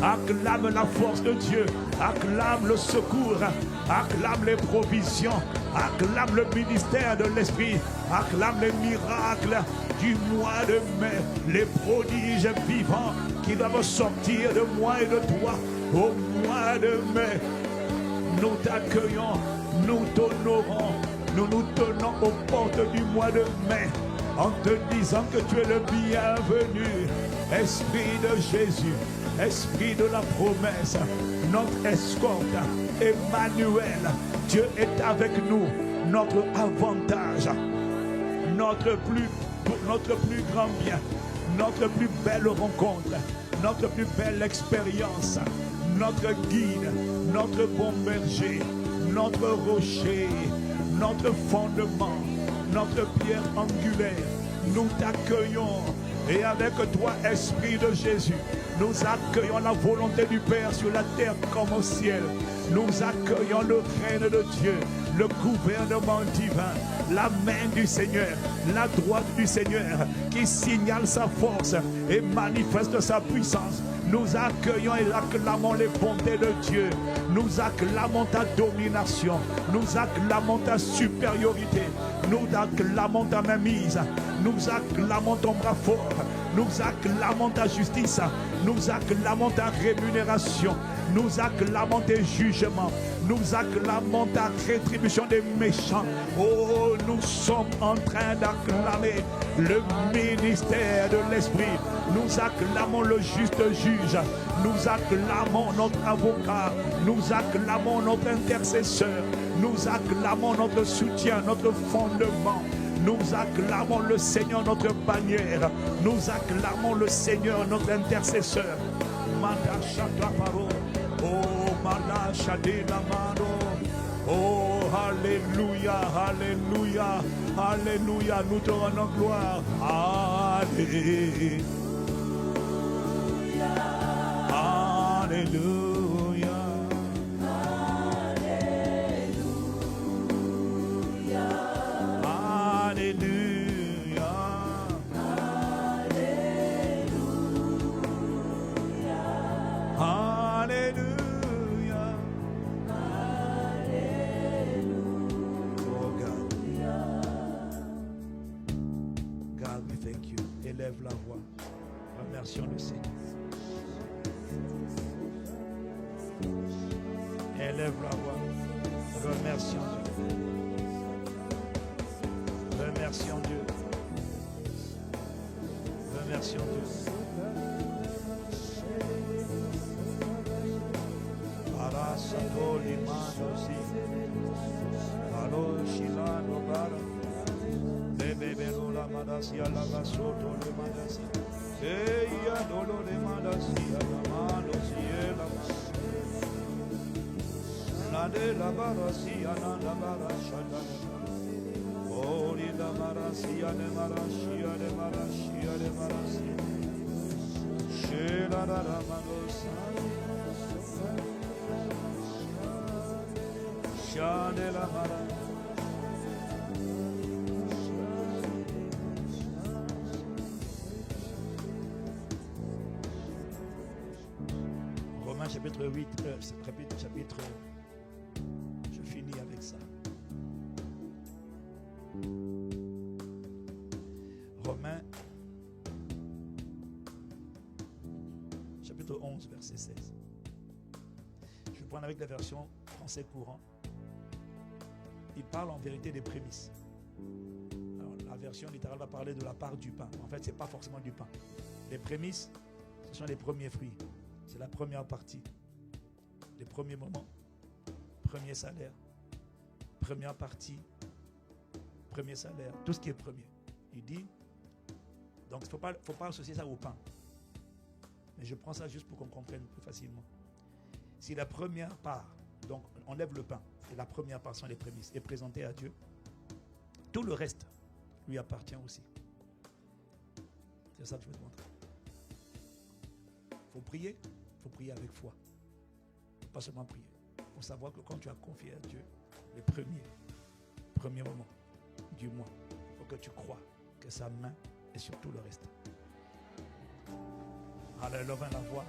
Acclame la force de Dieu, acclame le secours, acclame les provisions, acclame le ministère de l'Esprit, acclame les miracles du mois de mai, les prodiges vivants qui doivent sortir de moi et de toi au mois de mai. Nous t'accueillons, nous t'honorons, nous nous tenons aux portes du mois de mai en te disant que tu es le bienvenu, Esprit de Jésus. Esprit de la promesse, notre escorte, Emmanuel, Dieu est avec nous, notre avantage, notre plus grand bien, notre plus belle rencontre, notre plus belle expérience, notre guide, notre bon berger, notre rocher, notre fondement, notre pierre angulaire. Nous t'accueillons et avec toi, Esprit de Jésus, nous accueillons la volonté du Père sur la terre comme au ciel. Nous accueillons le règne de Dieu, le gouvernement divin, la main du Seigneur, la droite du Seigneur qui signale sa force et manifeste sa puissance. Nous accueillons et acclamons les bontés de Dieu. Nous acclamons ta domination. Nous acclamons ta supériorité. Nous acclamons ta mainmise. Nous acclamons ton bras fort. Nous acclamons ta justice. Nous acclamons ta rémunération. Nous acclamons tes jugements. Nous acclamons ta rétribution des méchants. Oh, nous sommes en train d'acclamer le ministère de l'Esprit. Nous acclamons le juste juge. Nous acclamons notre avocat. Nous acclamons notre intercesseur. Nous acclamons notre soutien, notre fondement. Nous acclamons le Seigneur, notre bannière. Nous acclamons le Seigneur, notre intercesseur. Oh, oh, alléluia, alléluia, alléluia. Nous te rendons gloire. Alléluia. Alléluia. Élève la voix. Remercions le Seigneur. Élève la voix. Remercions Dieu. Remercions Dieu. Remercions Dieu. Arasato limandosi. Alo shilano bara. Bebelo la madasia la gasoto le madasi. Eya dolo le madasia la madosia la Romains chapitre 8, chapitre, je finis avec ça. Romains chapitre 11, verset 16. Je vais prendre avec la version français courant. Il parle en vérité des prémices. Alors, la version littérale va parler de la part du pain. En fait, ce n'est pas forcément du pain. Les prémices, ce sont les premiers fruits. C'est la première partie. Les premiers moments, premier salaire, première partie, premier salaire, tout ce qui est premier. Il dit, donc il ne faut pas associer ça au pain. Mais je prends ça juste pour qu'on comprenne plus facilement. Si la première part, donc on lève le pain, et la première part sont les prémices, est présentée à Dieu, tout le reste lui appartient aussi. C'est ça que je veux te montrer. Il faut prier avec foi. Pas seulement prier. Il faut savoir que quand tu as confié à Dieu les premiers moments du mois, il faut que tu crois que sa main est sur tout le reste. Alléluia, la voix.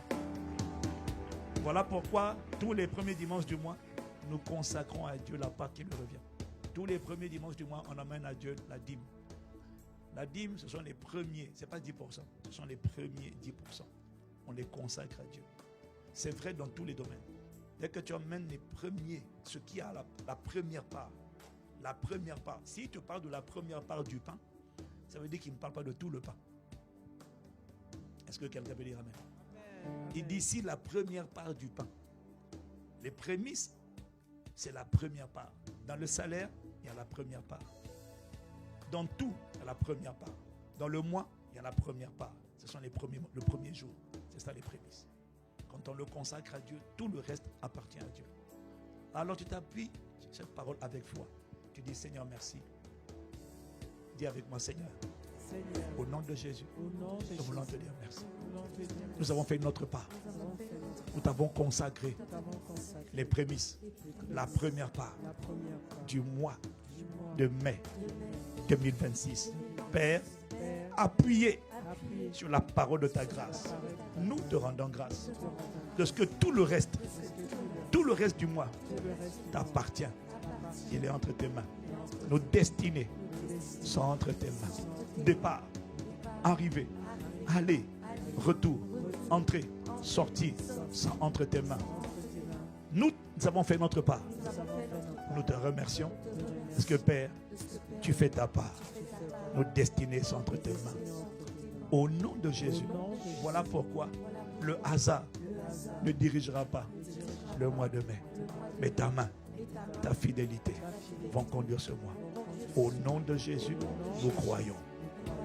Voilà pourquoi tous les premiers dimanches du mois, nous consacrons à Dieu la part qui lui revient. Tous les premiers dimanches du mois, on amène à Dieu la dîme. La dîme, ce sont les premiers, ce n'est pas 10%, ce sont les premiers 10%. On les consacre à Dieu. C'est vrai dans tous les domaines. Dès que tu emmènes les premiers, ce qui a la première part, s'il te parle de la première part du pain, ça veut dire qu'il ne parle pas de tout le pain. Est-ce que quelqu'un peut dire amen? Il dit ici la première part du pain. Les prémices, c'est la première part. Dans le salaire, il y a la première part. Dans tout, il y a la première part. Dans le mois, il y a la première part. Ce sont le premier jour. C'est ça les prémices. Quand on le consacre à Dieu, tout le reste appartient à Dieu. Alors tu t'appuies sur cette parole avec foi. Tu dis Seigneur merci. Dis avec moi Seigneur. Au nom de Jésus, nous voulons te dire merci. Nous avons fait notre part. Nous t'avons consacré les prémices, la première part du mois de mai 2026. Père, appuyé sur la parole de ta grâce, nous te rendons grâce de ce que tout le reste du mois t'appartient. Il est entre tes mains. Nos destinées sont entre tes mains. Départ, arrivée, aller, retour, entrée, sortie, sont entre tes mains. Nous avons fait notre part. Nous te remercions parce que Père, tu fais ta part. Nos destinées sont entre tes mains. Au nom de Jésus, voilà pourquoi le hasard ne dirigera pas le mois de mai. Mais ta main, ta fidélité vont conduire ce mois. Au nom de Jésus, nous croyons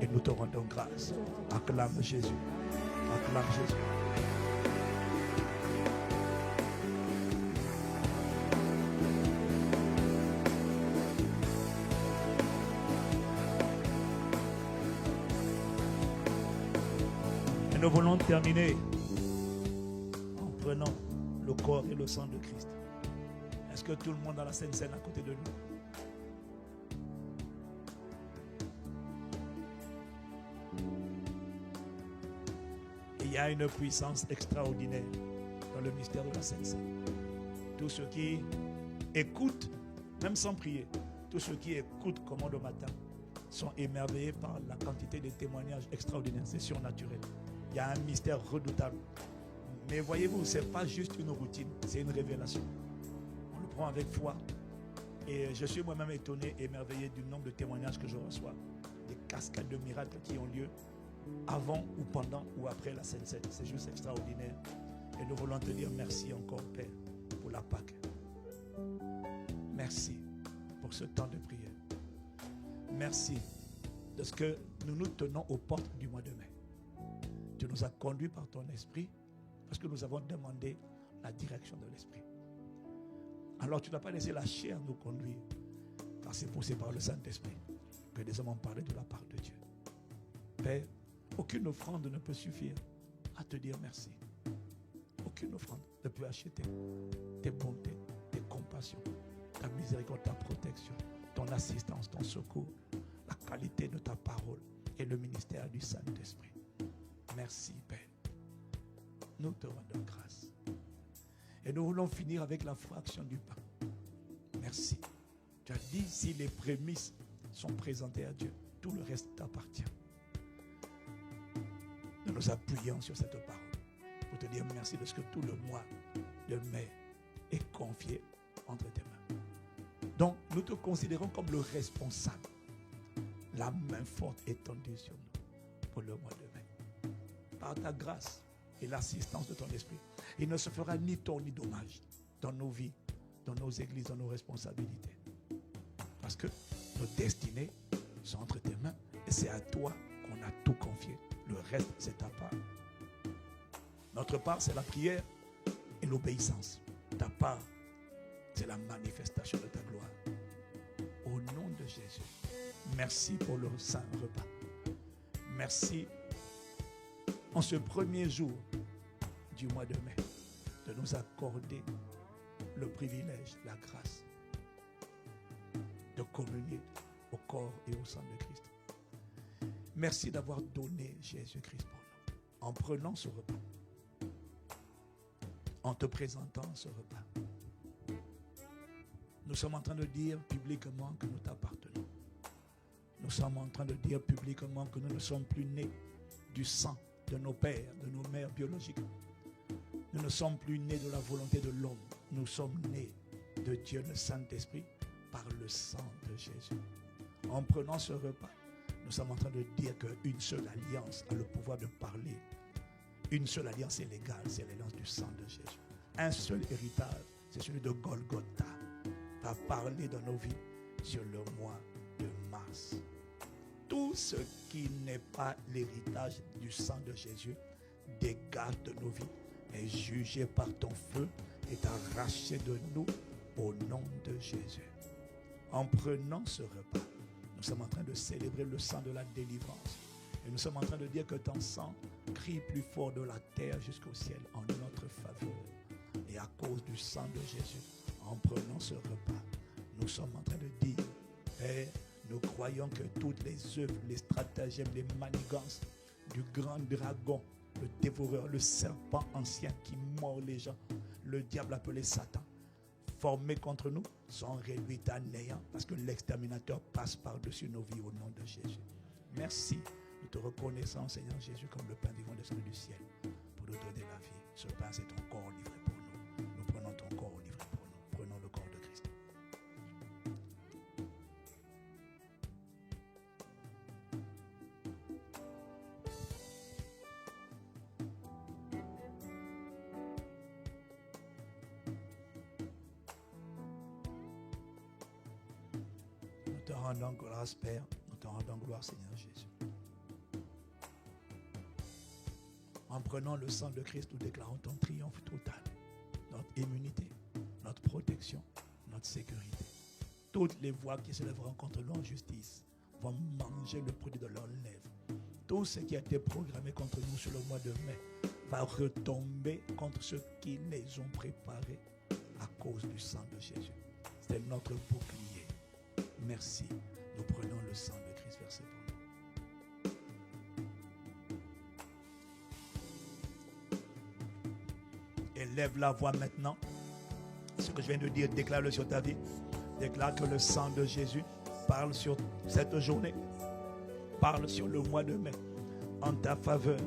et nous te rendons grâce. Acclame Jésus. Acclame Jésus. Et nous voulons terminer en prenant le corps et le sang de Christ. Est-ce que tout le monde a la Sainte Seine à côté de nous? Il y a une puissance extraordinaire dans le mystère de la Sainte Seine. Tous ceux qui écoutent, même sans prier, tous ceux qui écoutent Commande au matin sont émerveillés par la quantité de témoignages extraordinaires. C'est surnaturel. Il y a un mystère redoutable. Mais voyez-vous, ce n'est pas juste une routine, c'est une révélation. On le prend avec foi. Et je suis moi-même étonné, émerveillé du nombre de témoignages que je reçois. Des cascades de miracles qui ont lieu avant ou pendant ou après la Sainte Seine. C'est juste extraordinaire. Et nous voulons te dire merci encore, Père, pour la Pâque. Merci pour ce temps de prière. Merci de ce que nous nous tenons aux portes du mois de mai. Tu nous as conduits par ton esprit parce que nous avons demandé la direction de l'esprit. Alors tu n'as pas laissé la chair nous conduire, car c'est poussé par le Saint-Esprit que des hommes ont parlé de la part de Dieu. Père, aucune offrande ne peut suffire à te dire merci. Aucune offrande ne peut acheter tes bontés, tes compassions, ta miséricorde, ta protection, ton assistance, ton secours, la qualité de ta parole et le ministère du Saint-Esprit. Merci, Père. Nous te rendons grâce. Et nous voulons finir avec la fraction du pain. Merci. Tu as dit, si les prémices sont présentées à Dieu, tout le reste t'appartient. Nous nous appuyons sur cette parole pour te dire merci de ce que tout le mois de mai est confié entre tes mains. Donc, nous te considérons comme le responsable. La main forte étendue sur nous pour le mois de mai. Par ta grâce et l'assistance de ton esprit, il ne se fera ni tort ni dommage dans nos vies, dans nos églises, dans nos responsabilités. Parce que nos destinées sont entre tes mains et c'est à toi qu'on a tout confié. Le reste, c'est ta part. Notre part, c'est la prière et l'obéissance. Ta part, c'est la manifestation de ta gloire. Au nom de Jésus, merci pour le saint repas. Merci en ce premier jour du mois de mai de nous accorder le privilège, la grâce de communier au corps et au sang de Christ. Merci d'avoir donné Jésus-Christ pour nous. En prenant ce repas, en te présentant ce repas, nous sommes en train de dire publiquement que nous t'appartenons. Nous sommes en train de dire publiquement que nous ne sommes plus nés du sang de nos pères, de nos mères biologiques. Nous ne sommes plus nés de la volonté de l'homme. Nous sommes nés de Dieu, le Saint-Esprit, par le sang de Jésus. En prenant ce repas, nous sommes en train de dire qu'une seule alliance a le pouvoir de parler. Une seule alliance est légale, c'est l'alliance du sang de Jésus. Un seul héritage, c'est celui de Golgotha, va parler dans nos vies sur le mois de mars. Tout ce qui n'est pas l'héritage du sang de Jésus, dégage de nos vies, est jugé par ton feu, est arraché de nous au nom de Jésus. En prenant ce repas, nous sommes en train de célébrer le sang de la délivrance. Et nous sommes en train de dire que ton sang crie plus fort de la terre jusqu'au ciel en notre faveur. Et à cause du sang de Jésus, en prenant ce repas, nous sommes en train de dire, Père, nous croyons que toutes les œuvres, les stratagèmes, les manigances du grand dragon, le dévoreur, le serpent ancien qui mord les gens, le diable appelé Satan, formés contre nous, sont réduits à néant parce que l'exterminateur passe par-dessus nos vies au nom de Jésus. Merci. Nous te reconnaissons, Seigneur Jésus, comme le pain vivant descendu du ciel pour nous donner la vie. Ce pain, c'est ton corps livré pour nous. Nous prenons ton corps livré pour nous. Prenons le corps de Christ. Nous te rendons grâce, Père. Nous te rendons gloire, Seigneur Jésus. En prenant le sang de Christ, nous déclarons ton triomphe total, notre immunité, notre protection, notre sécurité. Toutes les voix qui se lèveront contre nous en justice vont manger le produit de leurs lèvres. Tout ce qui a été programmé contre nous sur le mois de mai va retomber contre ceux qui les ont préparés à cause du sang de Jésus. C'est notre bouclier. Merci. Nous prenons le sang de Christ versé pour nous. Élève la voix maintenant. Ce que je viens de dire, déclare-le sur ta vie. Déclare que le sang de Jésus parle sur cette journée. Parle sur le mois de mai. En ta faveur.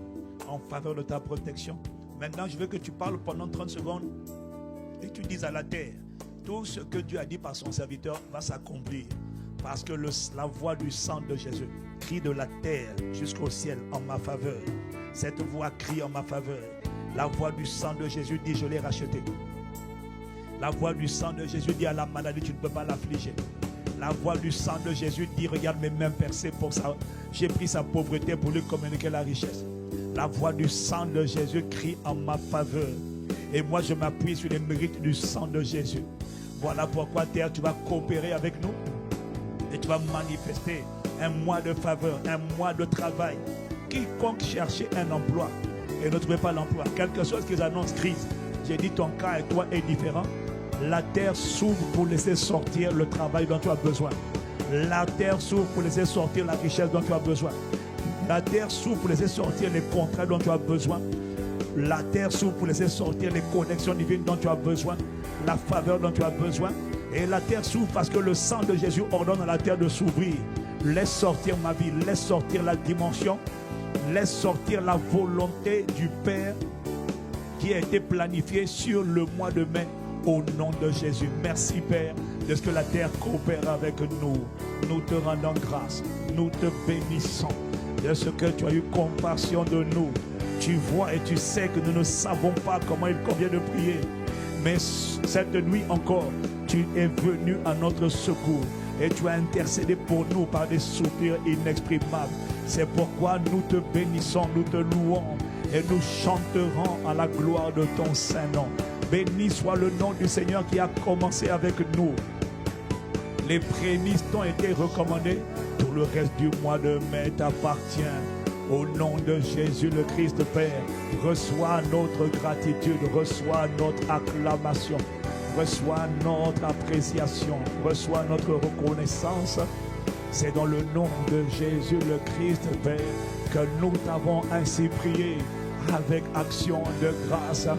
En faveur de ta protection. Maintenant, je veux que tu parles pendant 30 secondes. Et tu dises à la terre, tout ce que Dieu a dit par son serviteur va s'accomplir. Parce que la voix du sang de Jésus crie de la terre jusqu'au ciel en ma faveur. Cette voix crie en ma faveur. La voix du sang de Jésus dit, je l'ai racheté. La voix du sang de Jésus dit à la maladie, tu ne peux pas l'affliger. La voix du sang de Jésus dit, regarde mes mains percées pour ça. J'ai pris sa pauvreté pour lui communiquer la richesse. La voix du sang de Jésus crie en ma faveur. Et moi, je m'appuie sur les mérites du sang de Jésus Voilà pourquoi, Terre, tu vas coopérer avec nous et tu vas manifester un mois de faveur, un mois de travail. Quiconque cherchait un emploi et ne trouvait pas l'emploi, quelque chose qu'ils annoncent crise. J'ai dit ton cas et toi est différent. La terre s'ouvre pour laisser sortir le travail dont tu as besoin. La terre s'ouvre pour laisser sortir la richesse dont tu as besoin. La terre s'ouvre pour laisser sortir les contrats dont tu as besoin. La terre s'ouvre pour laisser sortir les connexions divines dont tu as besoin. La faveur dont tu as besoin. Et la terre s'ouvre parce que le sang de Jésus ordonne à la terre de s'ouvrir. Laisse sortir ma vie, laisse sortir la dimension, laisse sortir la volonté du Père qui a été planifiée sur le mois de mai au nom de Jésus. Merci Père de ce que la terre coopère avec nous. Nous te rendons grâce, nous te bénissons de ce que tu as eu compassion de nous. Tu vois et tu sais que nous ne savons pas comment il convient de prier. Mais cette nuit encore, tu es venu à notre secours et tu as intercédé pour nous par des soupirs inexprimables. C'est pourquoi nous te bénissons, nous te louons et nous chanterons à la gloire de ton Saint-Nom. Béni soit le nom du Seigneur qui a commencé avec nous. Les prémices t'ont été recommandées. Tout le reste du mois de mai t'appartient. Au nom de Jésus le Christ, Père, reçois notre gratitude, reçois notre acclamation, reçois notre appréciation, reçois notre reconnaissance. C'est dans le nom de Jésus le Christ, Père, que nous t'avons ainsi prié avec action de grâce.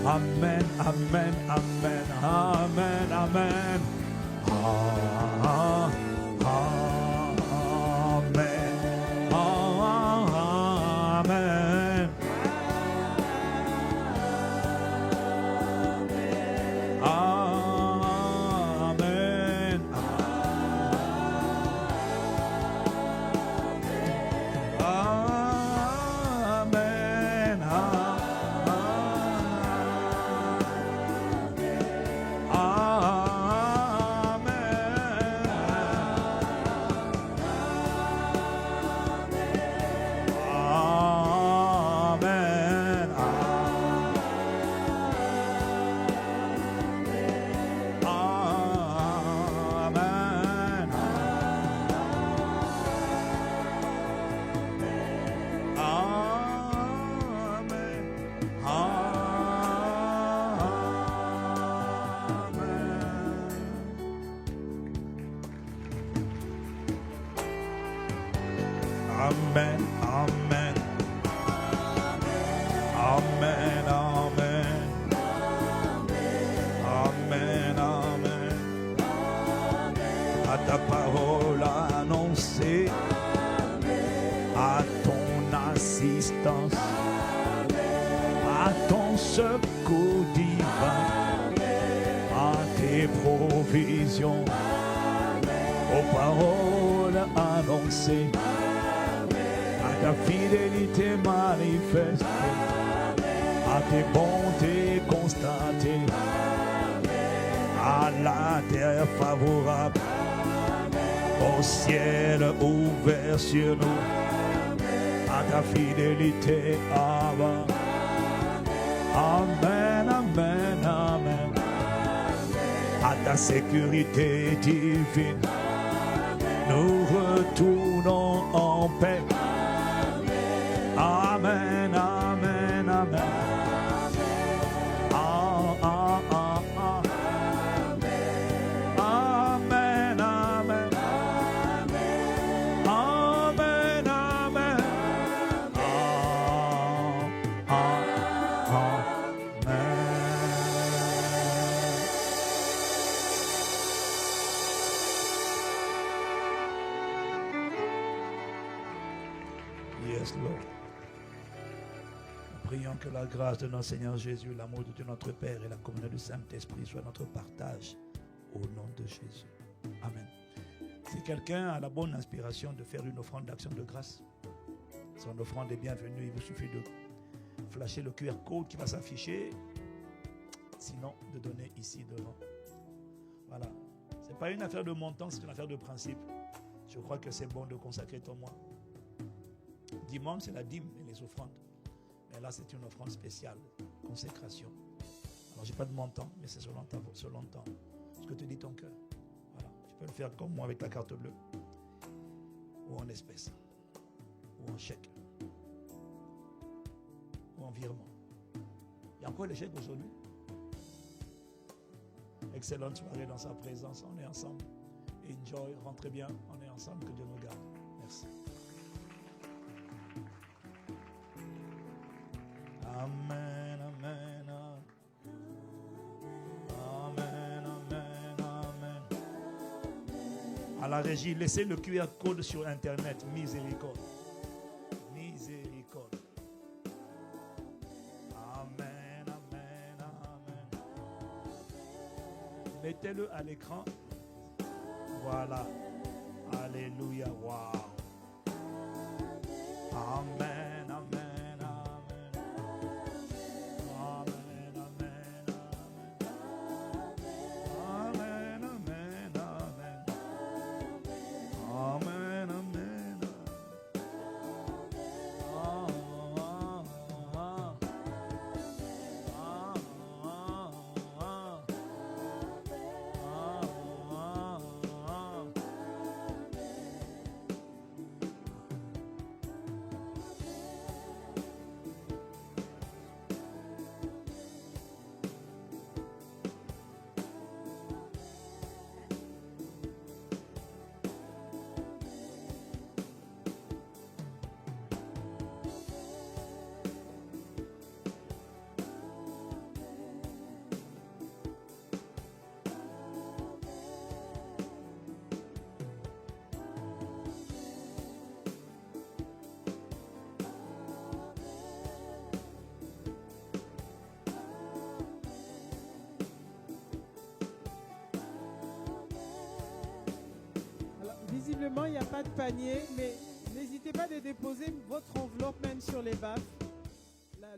Amen, amen, amen, amen, amen. Amen. Amen, amen. Amen, amen. Amen, amen. À ta parole annoncée, à ton assistance, à ton secours divin, à tes provisions, aux paroles annoncées, à ta fidélité manifeste, à tes bontés constatées, à la terre favorable, au ciel ouvert sur nous, à ta fidélité, Abba. Amen, amen, amen. À ta sécurité divine, nous retournons en paix. Amen, amen, amen. Ah, ah, ah, ah. Amen, amen. Amen, amen. Ah, ah, amen. Yes, Lord. Prions que la grâce de notre Seigneur Jésus, l'amour de Dieu notre Père et la communion du Saint-Esprit soient notre partage au nom de Jésus. Amen. Si quelqu'un a la bonne inspiration de faire une offrande d'action de grâce, son offrande est bienvenue. Il vous suffit de flasher le QR code qui va s'afficher, sinon de donner ici devant. Voilà. Ce n'est pas une affaire de montant, c'est une affaire de principe. Je crois que c'est bon de consacrer ton mois. Dimanche, c'est la dîme et les offrandes. Mais là, c'est une offrande spéciale, consécration. Alors, je n'ai pas de montant, mais c'est selon ton ce que te dit ton cœur. Voilà. Tu peux le faire comme moi avec la carte bleue. Ou en espèces. Ou en chèque. Ou en virement. Il y a encore les chèques aujourd'hui. Excellente soirée dans sa présence. On est ensemble. Enjoy. Rentrez bien. On est ensemble. Que Dieu nous garde. Merci. Amen, amen, amen, amen, amen. À la régie, laissez le QR code sur Internet. Miséricorde. Miséricorde. Amen, amen, amen. Mettez-le à l'écran. Voilà. Alléluia. Wow. Amen, amen. Visiblement, il n'y a pas de panier, mais n'hésitez pas à déposer votre enveloppe même sur les baffes. Là,